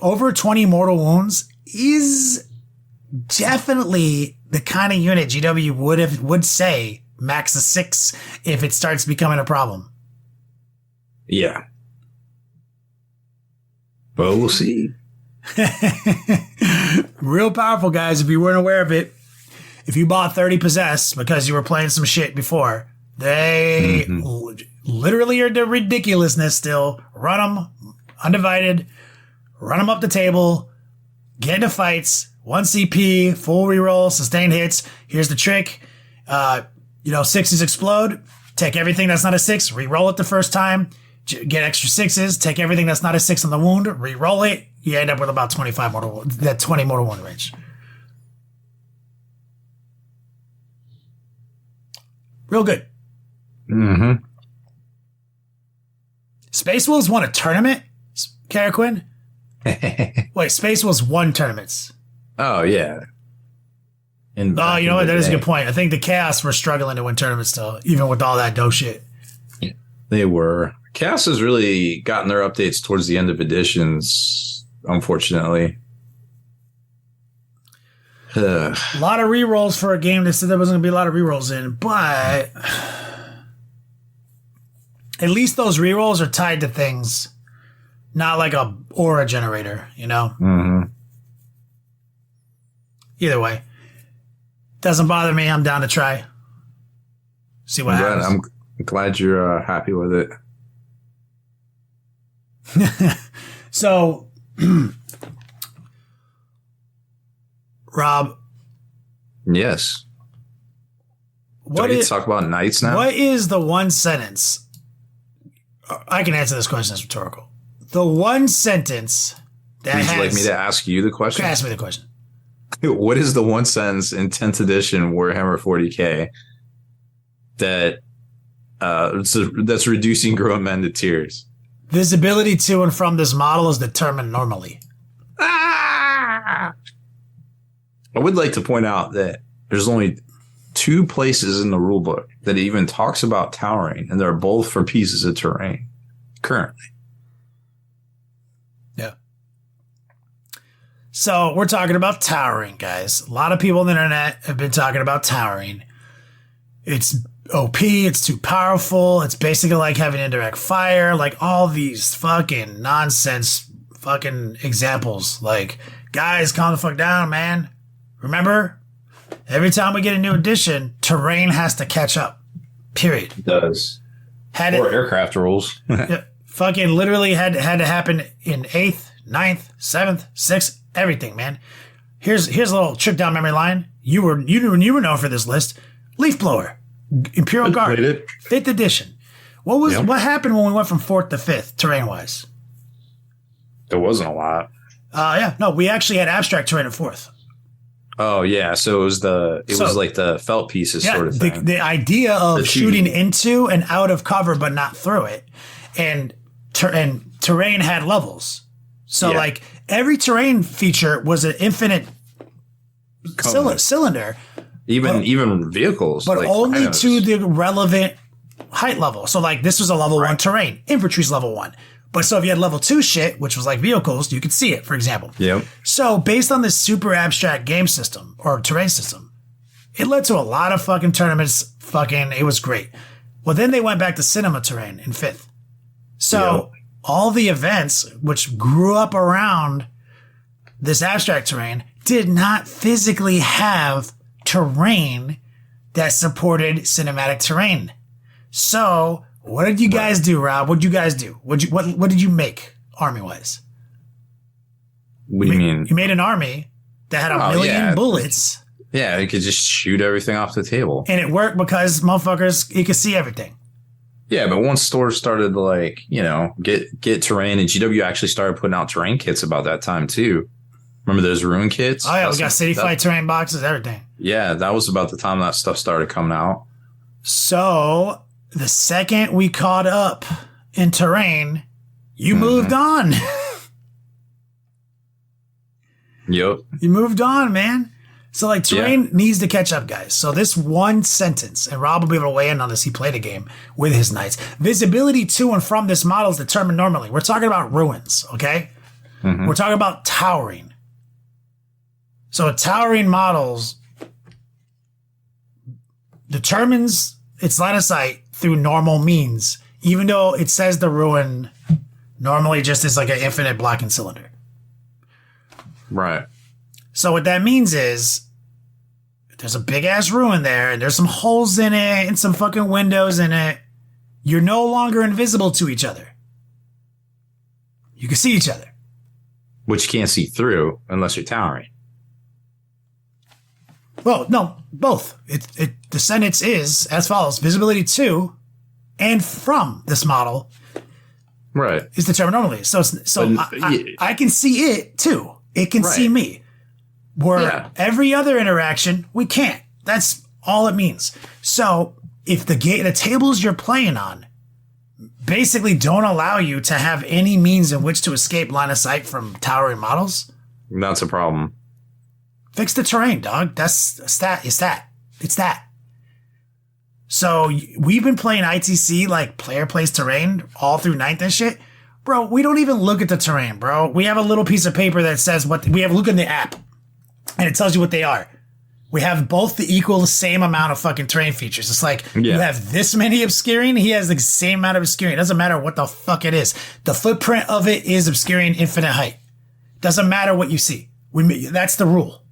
over 20 mortal wounds is definitely the kind of unit GW would say max a 6 if it starts becoming a problem. Yeah. But we'll see. Real powerful, guys, if you weren't aware of it. If you bought 30 Possessed because you were playing some shit before, they literally are the ridiculousness still. Run them undivided, run them up the table, get into fights, 1 CP, full reroll, sustained hits. Here's the trick. 6s explode. Take everything that's not a 6, reroll it the first time. Get extra 6s, take everything that's not a 6 on the wound, re-roll it. You end up with about 25 that 20 mortal wound range. Real good. Mm-hmm. Space Wolves won a tournament, Kara Quinn? Wait, Space Wolves won tournaments. Oh, yeah. You know what? That is a good point. I think the Chaos were struggling to win tournaments still, even with all that dope shit. They were. Chaos has really gotten their updates towards the end of editions, unfortunately. A lot of rerolls for a game that said there wasn't going to be a lot of rerolls in, but at least those rerolls are tied to things, not like a aura generator, you know? Mm-hmm. Either way, doesn't bother me. I'm down to try. See what happens. I'm glad you're happy with it. So, Rob. Yes. Do I need to talk about knights now? What is the one sentence? I can answer this question as rhetorical. The one sentence that Would you like me to ask you the question? Ask me the question. What is the one sentence in 10th edition Warhammer 40K that that's reducing grown men to tears? Visibility to and from this model is determined normally. I would like to point out that there's only 2 places in the rulebook that even talks about towering, and they're both for pieces of terrain currently. Yeah. So we're talking about towering, guys. A lot of people on the internet have been talking about towering. It's OP, it's too powerful, it's basically like having indirect fire, like all these fucking nonsense fucking examples. Like, guys, calm the fuck down, man. Remember, every time we get a new edition, terrain has to catch up. Period. It does. Or aircraft rules. Fucking literally had to happen in 8th, 9th, 7th, 6th, everything, man. Here's a little trip down memory line. You were known for this list. Leaf blower. Imperial Guard, 5th edition. What happened when we went from 4th to 5th, terrain-wise? There wasn't a lot. We actually had abstract terrain at 4th. Oh yeah, so it was like the felt pieces sort of thing. The idea of shooting into and out of cover, but not through it, and terrain had levels. So like every terrain feature was an infinite cylinder. Even vehicles, but like only to the relevant height level. So like this was a level 1 terrain, infantry's level 1. But so if you had level 2 shit, which was like vehicles, you could see it, for example. Yep. So based on this super abstract game system or terrain system, it led to a lot of fucking tournaments. It was great. Well, then they went back to cinema terrain in 5th. So all the events which grew up around this abstract terrain did not physically have terrain that supported cinematic terrain. So What did you guys do, Rob? What did you guys do? What did you make army wise? What do you mean? You made an army that had a million bullets. Yeah, you could just shoot everything off the table. And it worked because motherfuckers, you could see everything. Yeah, but once stores started to, like, you know, get terrain, and GW actually started putting out terrain kits about that time too. Remember those ruin kits? Oh yeah, we got City Fight terrain boxes, everything. Yeah, that was about the time that stuff started coming out. So the second we caught up in terrain, you moved on. Yep. You moved on, man. So, like, terrain needs to catch up, guys. So this one sentence, and Rob will be able to weigh in on this. He played a game with his knights. Visibility to and from this model is determined normally. We're talking about ruins, okay? Mm-hmm. We're talking about towering. So towering models determines its line of sight through normal means, even though it says the ruin normally just is like an infinite blocking cylinder. Right. So what that means is there's a big ass ruin there and there's some holes in it and some fucking windows in it. You're no longer invisible to each other. You can see each other. Which you can't see through unless you're towering. Well, no, both. The sentence is as follows: visibility to and from this model, right, is determined normally. So I can see it too. It can see me. Where every other interaction, we can't. That's all it means. So if the tables you're playing on basically don't allow you to have any means in which to escape line of sight from towering models, that's a problem. Fix the terrain, dog. It's that. So we've been playing ITC like player plays terrain all through 9th and shit. Bro, we don't even look at the terrain, bro. We have a little piece of paper that says look in the app. And it tells you what they are. We have both the same amount of fucking terrain features. It's like, you have this many obscuring, he has the same amount of obscuring. It doesn't matter what the fuck it is. The footprint of it is obscuring infinite height. Doesn't matter what you see. That's the rule.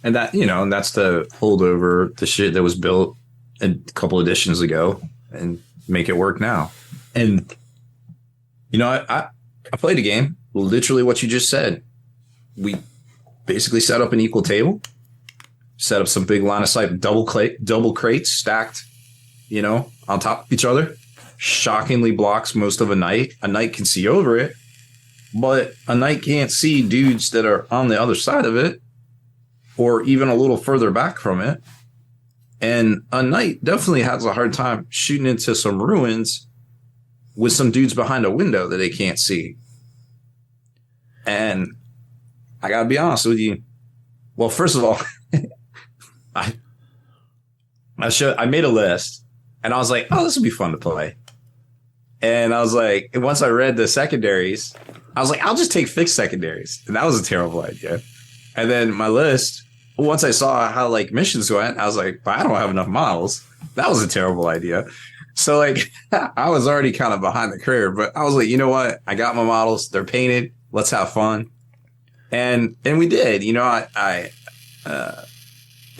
And that's the holdover, the shit that was built a couple editions ago and make it work now. And, I played a game, literally what you just said. We basically set up an equal table, set up some big line of sight, double crates stacked, on top of each other. Shockingly blocks most of a knight. A knight can see over it, but a knight can't see dudes that are on the other side of it or even a little further back from it. And a knight definitely has a hard time shooting into some ruins with some dudes behind a window that they can't see. And I gotta be honest with you. Well, first of all, I made a list and I was like, oh, this would be fun to play. And I was like, once I read the secondaries, I was like, I'll just take fixed secondaries. And that was a terrible idea. And then my list, once I saw how like missions went, I was like, I don't have enough models. That was a terrible idea. So like, I was already kind of behind the curve, but I was like, you know what? I got my models. They're painted. Let's have fun. And we did, it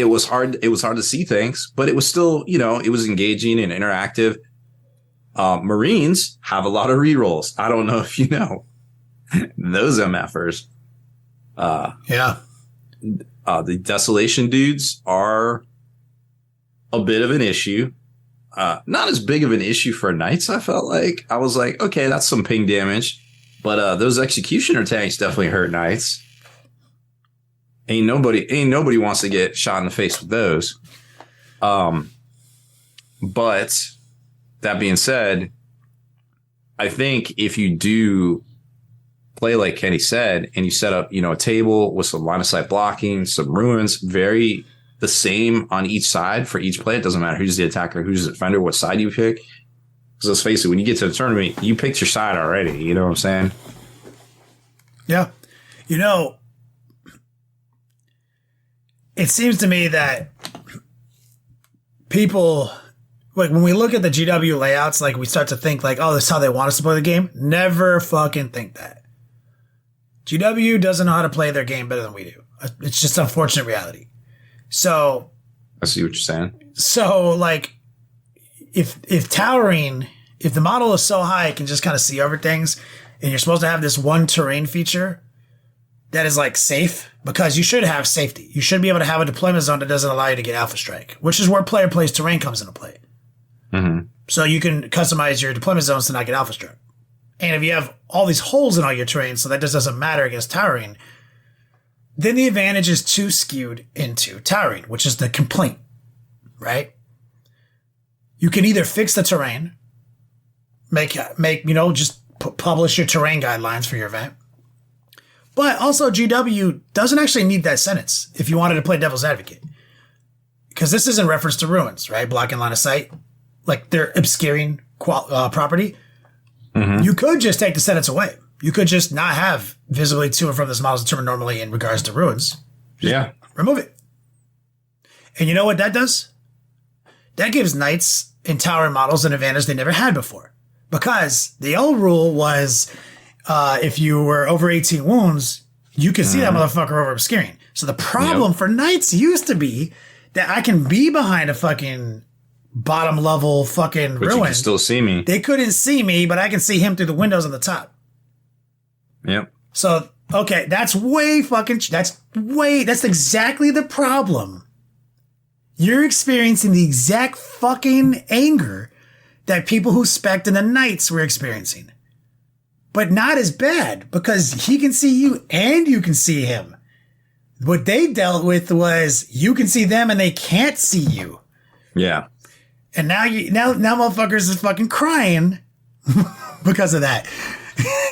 was hard. It was hard to see things, but it was still, it was engaging and interactive. Marines have a lot of rerolls. I don't know if you know those MFers. The Desolation dudes are a bit of an issue. Not as big of an issue for knights. I felt like I was like, okay, that's some ping damage. But those executioner tanks definitely hurt knights. Ain't nobody wants to get shot in the face with those. But that being said, I think if you do play like Kenny said, and you set up, a table with some line of sight blocking, some ruins, very the same on each side for each play. It doesn't matter who's the attacker, who's the defender, what side you pick. Because let's face it, when you get to the tournament, you picked your side already. You know what I'm saying? Yeah. It seems to me that people, like when we look at the GW layouts, like we start to think like, oh, this is how they want us to play the game. Never fucking think that. GW doesn't know how to play their game better than we do. It's just unfortunate reality. So I see what you're saying. So like, if towering, if the model is so high it can just kind of see over things, and you're supposed to have this one terrain feature that is like safe, because you should have safety. You should be able to have a deployment zone that doesn't allow you to get alpha strike, which is where player plays terrain comes into play. Mm-hmm. So you can customize your deployment zones to not get alpha strike. And if you have all these holes in all your terrain, so that just doesn't matter against towering, then the advantage is too skewed into towering, which is the complaint, right? You can either fix the terrain, just publish your terrain guidelines for your event. But also GW doesn't actually need that sentence if you wanted to play devil's advocate. Because this is in reference to ruins, right? Blocking line of sight. Like they're obscuring property. Mm-hmm. You could just take the sentence away. You could just not have visibly to and from this model determined normally in regards to ruins. Yeah. Remove it. And you know what that does? That gives knights and towering models an advantage they never had before. Because the old rule was if you were over 18 wounds, you could see that motherfucker over obscuring. So the problem for knights used to be that I can be behind a fucking bottom level fucking but ruin. You can still see me. They couldn't see me, but I can see him through the windows on the top. Yep. So, okay, that's exactly the problem. You're experiencing the exact fucking anger that people who spec'd in the Knights were experiencing. But not as bad, because he can see you and you can see him. What they dealt with was you can see them and they can't see you. Yeah. And now motherfuckers is fucking crying because of that.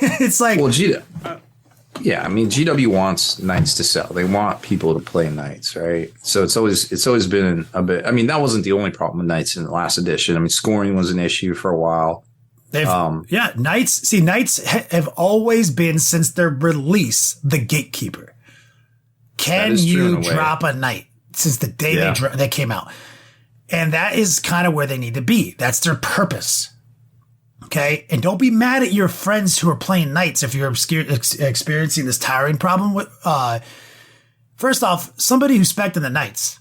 It's like, well, GW wants Knights to sell. They want people to play Knights, right? So it's always been a bit. I mean, that wasn't the only problem with Knights in the last edition. I mean, scoring was an issue for a while. Knights have always been, since their release, the gatekeeper. Can you drop a Knight since the day they came out? And that is kind of where they need to be. That's their purpose. Okay? And don't be mad at your friends who are playing Knights if you're experiencing this tiring problem. First off, somebody who spec'd in the Knights,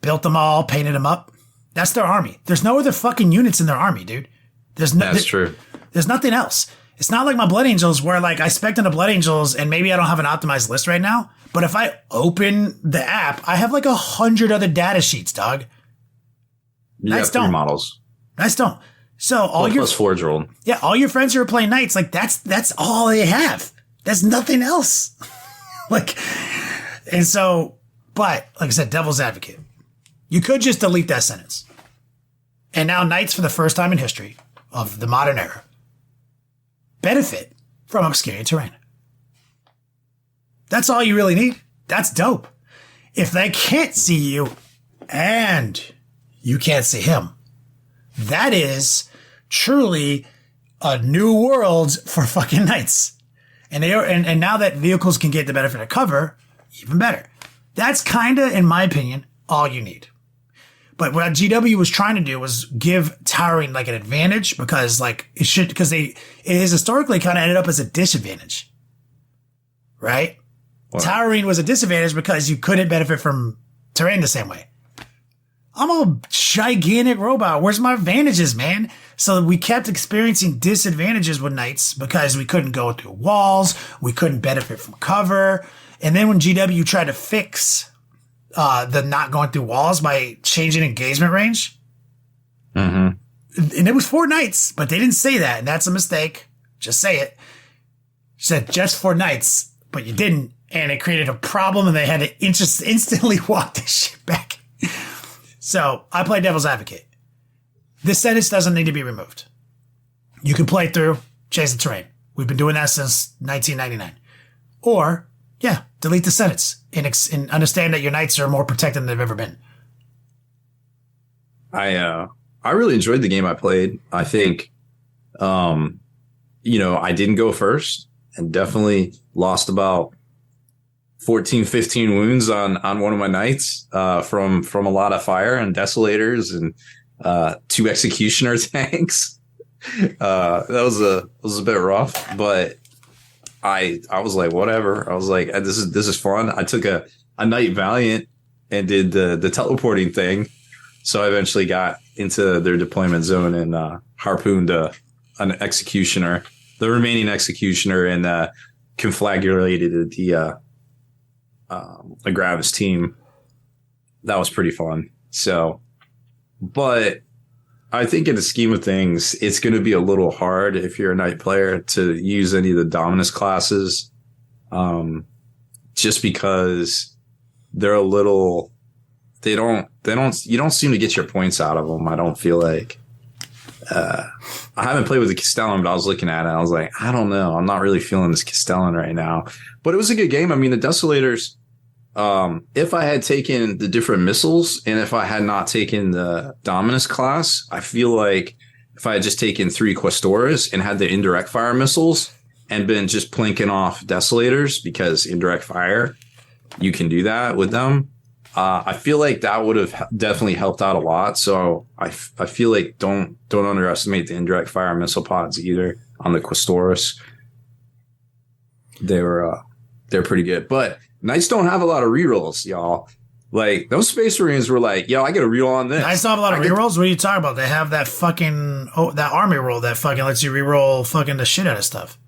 built them all, painted them up, that's their army. There's no other fucking units in their army, dude. That's true. There's nothing else. It's not like my Blood Angels where like I spec'd into Blood Angels and maybe I don't have an optimized list right now, but if I open the app, I have like 100 other data sheets, dog. Knights don't. Models. Knights don't. So all your plus Forge rolled. Yeah, all your friends who are playing Knights, like that's all they have. That's nothing else. But like I said, devil's advocate. You could just delete that sentence. And now Knights, for the first time in history of the modern era, benefit from obscuring terrain. That's all you really need. That's dope. If they can't see you and you can't see him, that is truly a new world for fucking Knights. And and now that vehicles can get the benefit of cover, even better. That's kind of, in my opinion, all you need. But what GW was trying to do was give towering like an advantage because it has historically kind of ended up as a disadvantage. Right? Wow. Towering was a disadvantage because you couldn't benefit from terrain the same way. I'm a gigantic robot. Where's my advantages, man? So we kept experiencing disadvantages with Knights because we couldn't go through walls. We couldn't benefit from cover. And then when GW tried to fix the not going through walls by changing engagement range, and it was for Knights, but they didn't say that. And that's a mistake. Just say it. You said just for Knights, but you didn't. And it created a problem and they had to instantly walk this shit back. So I play devil's advocate. This sentence doesn't need to be removed. You can play through, change the terrain. We've been doing that since 1999. Or, delete the sentence and understand that your Knights are more protected than they've ever been. I really enjoyed the game I played. I think, I didn't go first and definitely lost about 14, 15 wounds on one of my Knights from a lot of fire and Desolators and 2 Executioner tanks. That was a bit rough, but I was like, whatever. I was like, this is fun. I took a Knight Valiant and did the teleporting thing So I eventually got into their deployment zone and harpooned an executioner, the remaining executioner, and conflagrated the Gravis team. That was pretty fun. So, but I think in the scheme of things, it's going to be a little hard if you're a knight player to use any of the Dominus classes, just because they're a little. You don't seem to get your points out of them. I don't feel like. I haven't played with the Castellan, but I was looking at it. And I was like, I don't know. I'm not really feeling this Castellan right now. But it was a good game. I mean, the Desolators. If I had taken the different missiles and if I had not taken the Dominus class, I feel like if I had just taken 3 Questores and had the indirect fire missiles and been just plinking off Desolators, because indirect fire, you can do that with them. I feel like that would have definitely helped out a lot. So I feel like don't underestimate the indirect fire missile pods either on the Questores. They're pretty good, but Knights don't have a lot of rerolls, y'all. Like, those Space Marines were like, yo, I get a reroll on this. Knights don't have a lot of rerolls? What are you talking about? They have that fucking, that army roll that fucking lets you reroll fucking the shit out of stuff.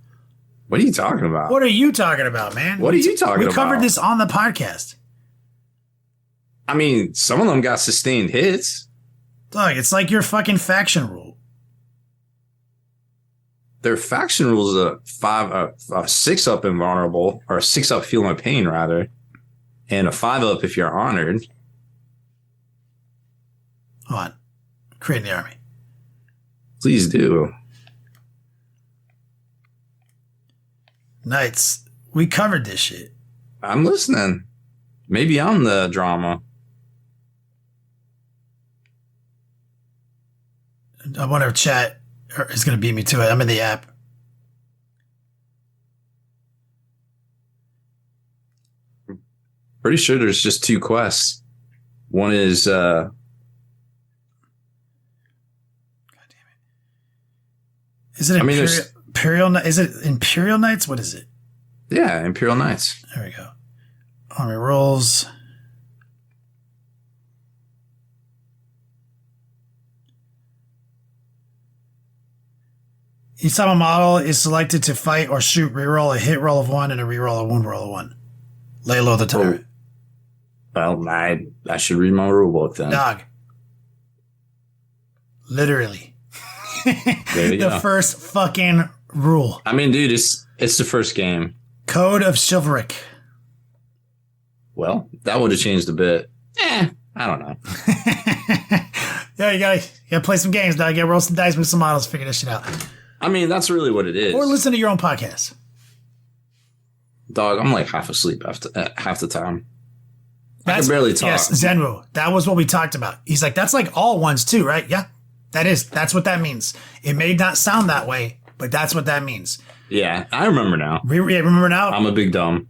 What are you talking about? What are you talking about, man? What are you talking about? We covered this on the podcast. I mean, some of them got sustained hits. Dog, it's like your fucking faction rule. Their faction rules a 6-up invulnerable, or a 6-up feel no pain rather, and a 5-up if you're honored. Hold on. Creating the army. Please do. Knights, we covered this shit. I'm listening. Maybe I'm the drama. I wonder if chat is going to beat me to it. I'm in the app. Pretty sure there's just 2 quests. One is God damn it. Is it Imperial? Is it Imperial Knights? What is it? Yeah, Imperial Knights. There we go. Army rolls. Each time a model is selected to fight or shoot, reroll a hit roll of 1 and a reroll a wound roll of 1. Lay low the tyrant. Well, I should read my rulebook then. Dog. Literally. There you go. First fucking rule. I mean, dude, it's the first game. Code of Chivalric. Well, that would have changed a bit. I don't know. Yeah, you gotta play some games, dog. You gotta roll some dice with some models, figure this shit out. I mean, that's really what it is. Or listen to your own podcast. Dog, I'm like half asleep after half the time. I can barely talk. Yes, Zenwu. That was what we talked about. He's like, that's like all ones too, right? Yeah, that's what that means. It may not sound that way, but that's what that means. Yeah, I remember now. Remember now? I'm a big dumb.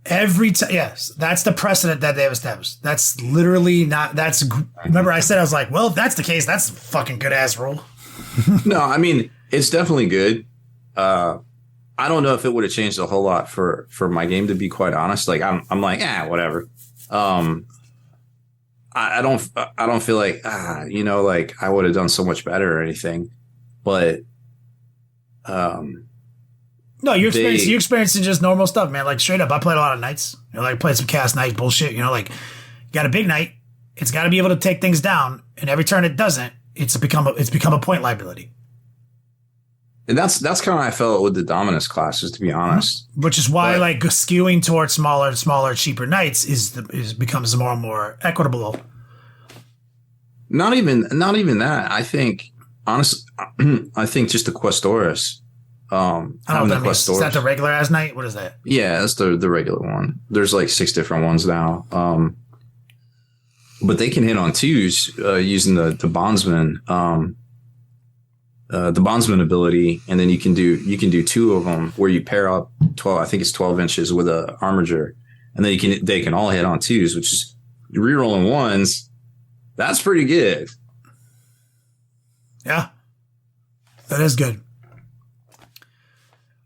Every time, yes, that's the precedent that they've established. That's literally not, remember I said, I was like, well, if that's the case, that's a fucking good ass rule. No, I mean, it's definitely good. I don't know if it would have changed a whole lot for my game, to be quite honest. Like, I'm like, whatever. I don't feel like, like I would have done so much better or anything, but, no, you're experiencing just normal stuff, man. Like, straight up, I played a lot of Knights. I played some Cast Knight bullshit. Like, you got a big Knight. It's got to be able to take things down. And every turn it doesn't, it's become a point liability. And that's kind of how I felt with the Dominus classes, to be honest. Which is why, skewing towards smaller, cheaper Knights becomes more and more equitable. Not even that. I think, honestly, just the Questores. I don't know what that means. Is that the regular as Knight? What is that? Yeah, that's the regular one. There's like 6 different ones now. But they can hit on 2s using the Bondsman. The Bondsman ability, and then you can do 2 of them where you pair up 12. I think it's 12 inches with a armiger, and then they can all hit on 2s, which is rerolling 1s. That's pretty good. Yeah, that is good.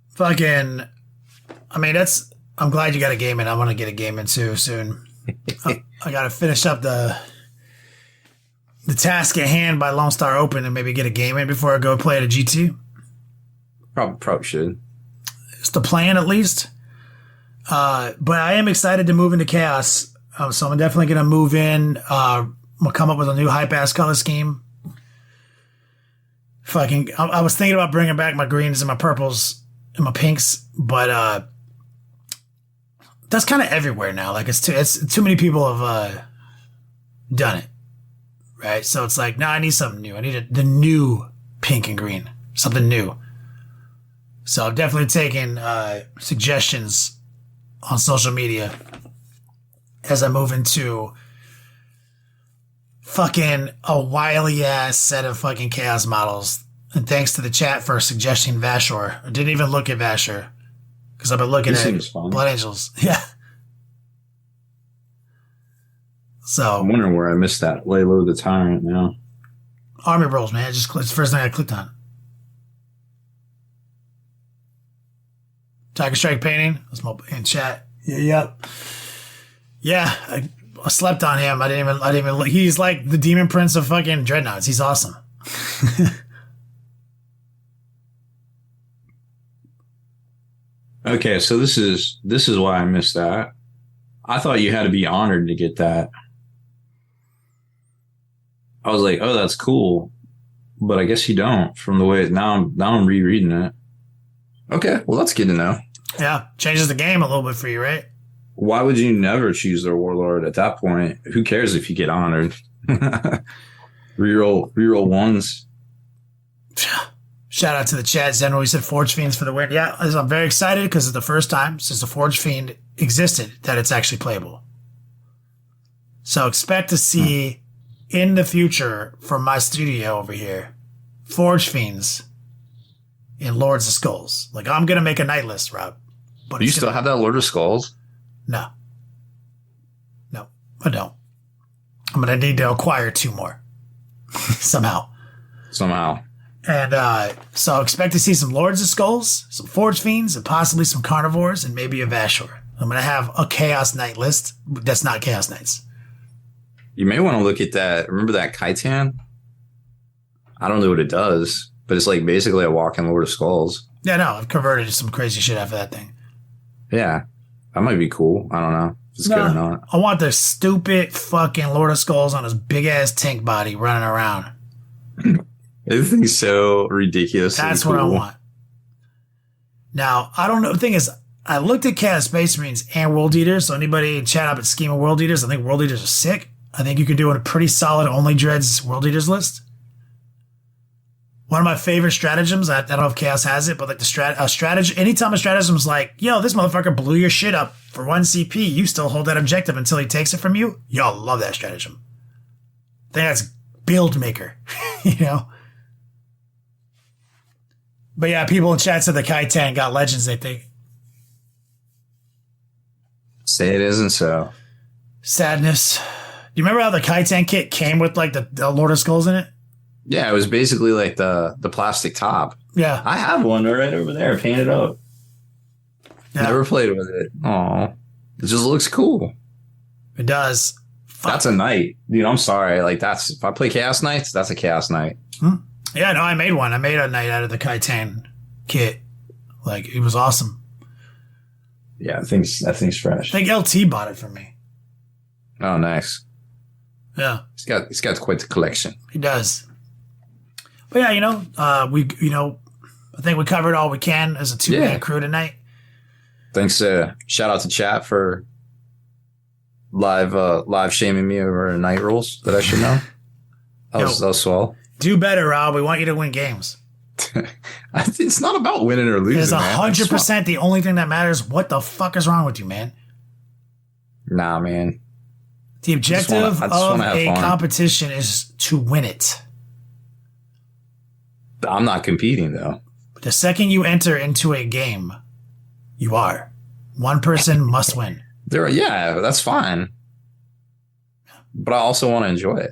Fucking, I mean, I'm glad you got a game in. I want to get a game in too soon. I got to finish up the task at hand by Lone Star open and maybe get a game in before I go play at a GT? Probably should. It's the plan, at least. But I am excited to move into Chaos. So I'm definitely going to move in. I'm going to come up with a new hype-ass color scheme. I was thinking about bringing back my greens and my purples and my pinks, but that's kind of everywhere now. Like, it's too many people have done it, right? So it's like, no, I need something new. I need the new pink and green, something new. So I'm definitely taking suggestions on social media as I move into fucking a wily ass set of fucking Chaos models. And thanks to the chat for suggesting Vashor. I didn't even look at Vashor because I've been looking at Blood Angels. Yeah. So I'm wondering where I missed that. Lay low the tyrant now. Army rolls, man. It's the first thing I clicked on. Tiger Strike painting. That's my in chat. Yeah, yep. Yeah, I slept on him. I didn't even look. He's like the demon prince of fucking dreadnoughts. He's awesome. Okay, so this is why I missed that. I thought you had to be honored to get that. I was like, oh, that's cool, but I guess you don't. From the way now I'm rereading it. Okay, well, that's good to know. Yeah, changes the game a little bit for you, right? Why would you never choose their warlord at that point? Who cares if you get honored? reroll ones. Shout out to the chat. Zen always said Forge Fiends for the win. Yeah, I'm very excited because it's the first time since the Forge Fiend existed that it's actually playable. So expect to see in the future from my studio over here, Forge Fiends in Lords of Skulls. Like, I'm going to make a night list, Rob. But you still have that Lord of Skulls? No, I don't. I'm going to need to acquire 2 more somehow. And so expect to see some Lords of Skulls, some Forge Fiends, and possibly some Carnivores, and maybe a Vashor. I'm going to have a Chaos Knight list that's not Chaos Knights. You may want to look at that. Remember that Khitan? I don't know what it does, but it's like basically a walking Lord of Skulls. Yeah, no, I've converted to some crazy shit after that thing. Yeah, that might be cool. I don't know if it's good or not. I want the stupid fucking Lord of Skulls on his big-ass tank body running around. Everything's so ridiculous. That's what I want. Now, I don't know. The thing is, I looked at Chaos Space Marines and World Eaters. So anybody in chat up at Scheme of World Eaters, I think World Eaters are sick. I think you could do a pretty solid Only Dreads World Eaters list. One of my favorite stratagems, I don't know if Chaos has it, but like a strategy, anytime a stratagem's like, yo, this motherfucker blew your shit up for 1 CP, you still hold that objective until he takes it from you. Y'all love that stratagem. I think that's build maker, you know? But yeah, people in chat said the Khitan got legends, they think. Say it isn't so. Sadness. Do you remember how the Khitan kit came with like the Lord of Skulls in it? Yeah, it was basically like the plastic top. Yeah. I have one right over there, painted up. Yeah. Never played with it. Oh, it just looks cool. It does. Fuck. That's a knight. Dude, I'm sorry. Like, if I play Chaos Knights, that's a Chaos Knight. Yeah, no, I made one. I made a knight out of the Khitan kit. Like, it was awesome. Yeah, that thing's fresh. I think LT bought it for me. Oh, nice. Yeah. He's got quite the collection. He does. But yeah, I think we covered all we can as a 2-man crew tonight. Thanks. Shout out to chat for live shaming me over night rules that I should know. That was swell. Do better, Rob. We want you to win games. It's not about winning or losing. It's 100% the only thing that matters. What the fuck is wrong with you, man? Nah, man. The objective of a competition is to win it. I'm not competing, though. The second you enter into a game, you are. One person must win. Yeah, that's fine. But I also want to enjoy it.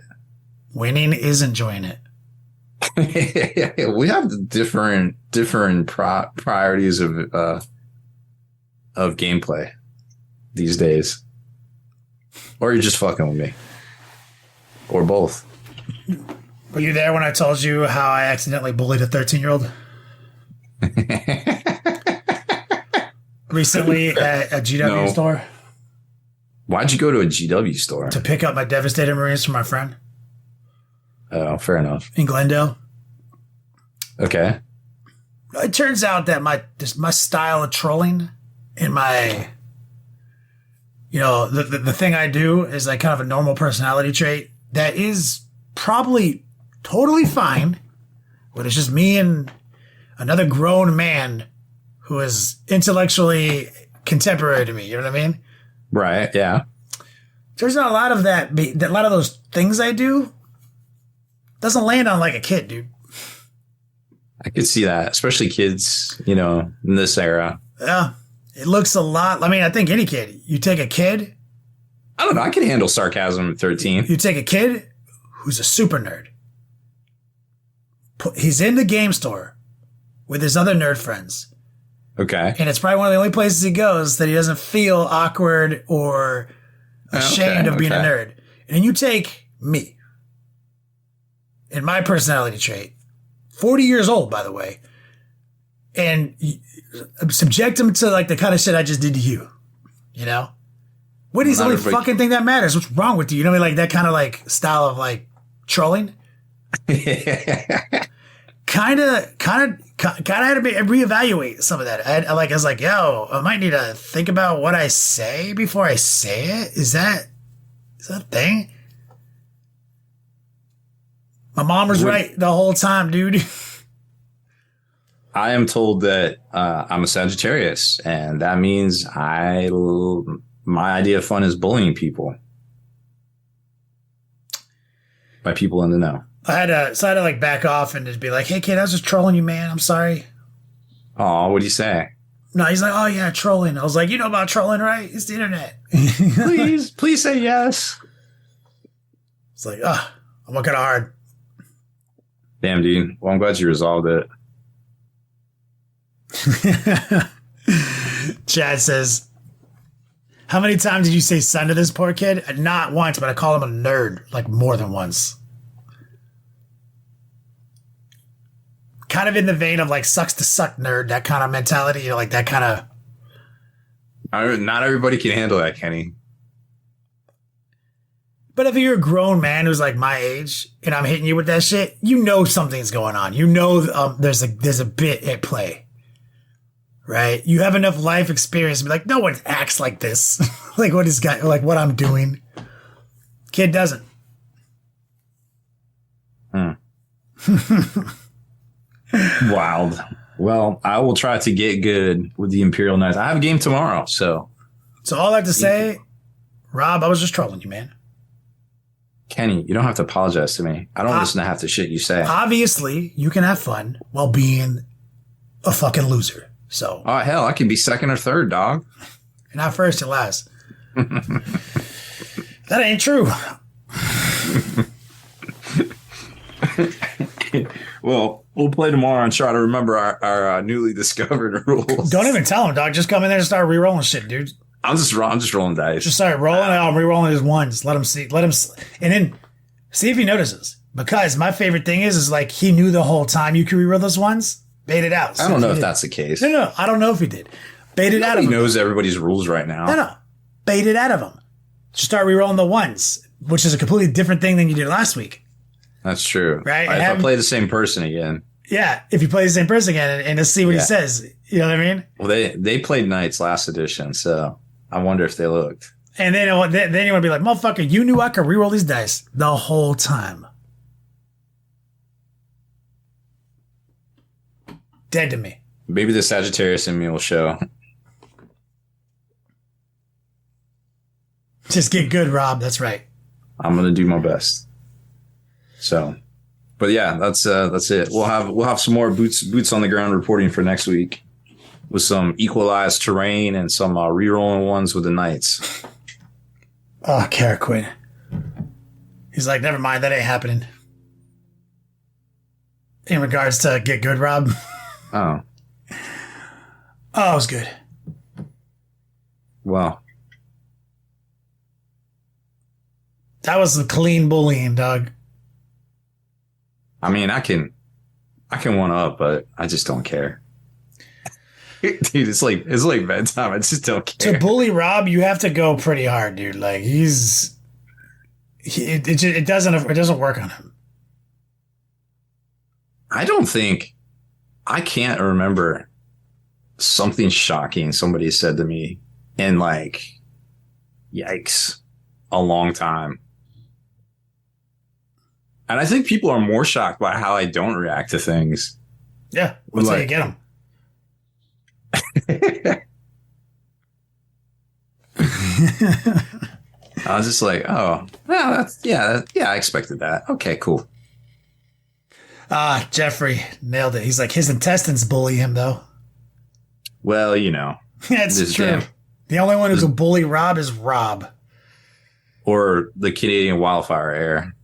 Winning is enjoying it. We have different priorities of gameplay these days. Or you're just fucking with me. Or both. Were you there when I told you how I accidentally bullied a 13-year-old? Recently at a GW store. Why'd you go to a GW store? To pick up my Devastated Marines from my friend. Oh, fair enough. In Glendale. Okay. It turns out that my style of trolling and my, the thing I do is like kind of a normal personality trait that is probably totally fine, but it's just me and another grown man who is intellectually contemporary to me. You know what I mean? Right. Yeah. Turns out a lot of a lot of those things I do doesn't land on like a kid, dude. I could see that, especially kids, in this era. Yeah. It looks a lot. I mean, I think any kid, you take a kid. I don't know. I can handle sarcasm at 13. You take a kid who's a super nerd. He's in the game store with his other nerd friends. Okay. And it's probably one of the only places he goes that he doesn't feel awkward or ashamed of being a nerd. And then you take me and my personality trait, 40 years old, by the way, and subject him to like the kind of shit I just did to you. What is the only fucking thing that matters? What's wrong with you? You know what I mean? Like that kind of like style of like trolling. kind of had to reevaluate some of that. I was like, yo, I might need to think about what I say before I say it. Is that a thing? My mom was right the whole time, dude. I am told that I'm a Sagittarius, and that means my idea of fun is bullying people. By people in the know. I had to like back off and just be like, hey kid, I was just trolling you, man. I'm sorry. Oh, what'd you say? No, he's like, oh yeah, trolling. I was like, you know about trolling, right? It's the internet. please say yes. It's like, I'm working hard. Damn, dude. Well, I'm glad you resolved it. Chad says, how many times did you say son to this poor kid? Not once, but I call him a nerd like more than once. Kind of in the vein of like sucks to suck nerd, that kind of mentality, like that kind of. Not everybody can handle that, Kenny. But if you're a grown man who's like my age and I'm hitting you with that shit, something's going on. There's a bit at play, right? You have enough life experience to be like, no one acts like this. Like what I'm doing. Kid doesn't. Wild. Well, I will try to get good with the Imperial Knights. I have a game tomorrow, so. So all I have to say, Rob, I was just trolling you, man. Kenny, you don't have to apologize to me. I don't listen to half the shit you say. Obviously, you can have fun while being a fucking loser. So. Oh, hell, I can be second or third, dog. You're not first, you're last. That ain't true. Well, we'll play tomorrow and try to remember our newly discovered rules. Don't even tell him, dog. Just come in there and start re-rolling shit, dude. I'm just rolling dice. Just start rolling it out, re-rolling his ones. Let him see. And then see if he notices. Because my favorite thing is like he knew the whole time you could re-roll those ones. Bait it out. I don't know if that's the case. No. I don't know if he did. Bait it out of him. He knows everybody's rules right now. No. Bait it out of him. Just start re-rolling the ones, which is a completely different thing than you did last week. That's true. Right? If I play the same person again. Yeah. If you play the same person again and just see what he says. You know what I mean? Well, they played Knights last edition, so I wonder if they looked. And then you want to be like, motherfucker, you knew I could re-roll these dice the whole time. Dead to me. Maybe the Sagittarius in me will show. Just get good, Rob. That's right. I'm gonna do my best. So, but yeah, that's it. We'll have some more boots on the ground reporting for next week with some equalized terrain and some re-rolling ones with the Knights. Oh, Kara Quinn. He's like, never mind, that ain't happening. In regards to get good, Rob. Oh, it was good. Well, that was some clean bullying, dog. I mean, I can one up, but I just don't care. Dude, it's like bedtime. I just don't care. To bully Rob, you have to go pretty hard, dude. Like it doesn't work on him. I can't remember something shocking somebody said to me in like, yikes, a long time. And I think people are more shocked by how I don't react to things. Yeah, that's how you get them. I was just like, oh, well, I expected that. Okay, cool. Jeffrey nailed it. He's like, his intestines bully him, though. Well, you know. That's true. The only one who can bully Rob is Rob. Or the Canadian wildfire air.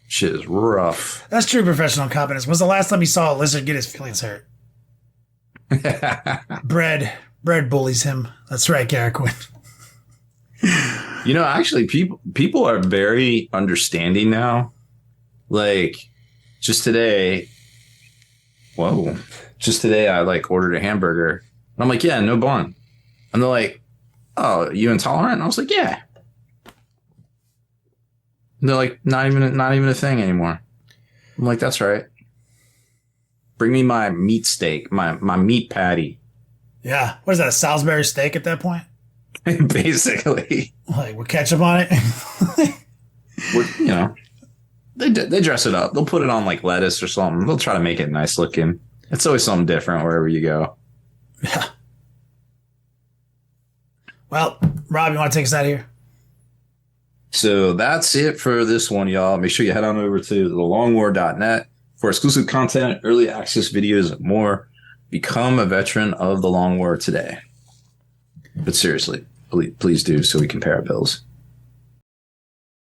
Shit is rough. That's true professional competence. When's the last time you saw a lizard get his feelings hurt? Bread bullies him. That's right, Garrett Quinn. You know, actually, people are very understanding now. Like, just today, I like ordered a hamburger. And I'm like, yeah, no bun. And they're like, oh, you intolerant? And I was like, yeah. And they're like, not even a thing anymore. I'm like, that's right. Bring me my meat steak, my meat patty. Yeah. What is that, a Salisbury steak at that point? Basically. Like, with ketchup on it? You know, they dress it up. They'll put it on like lettuce or something. They'll try to make it nice looking. It's always something different wherever you go. Yeah. Well, Rob, you want to take us out of here? So that's it for this one, y'all. Make sure you head on over to thelongwar.net for exclusive content, early access videos, and more. Become a veteran of the Long War today. But seriously, please do so we can pay our bills.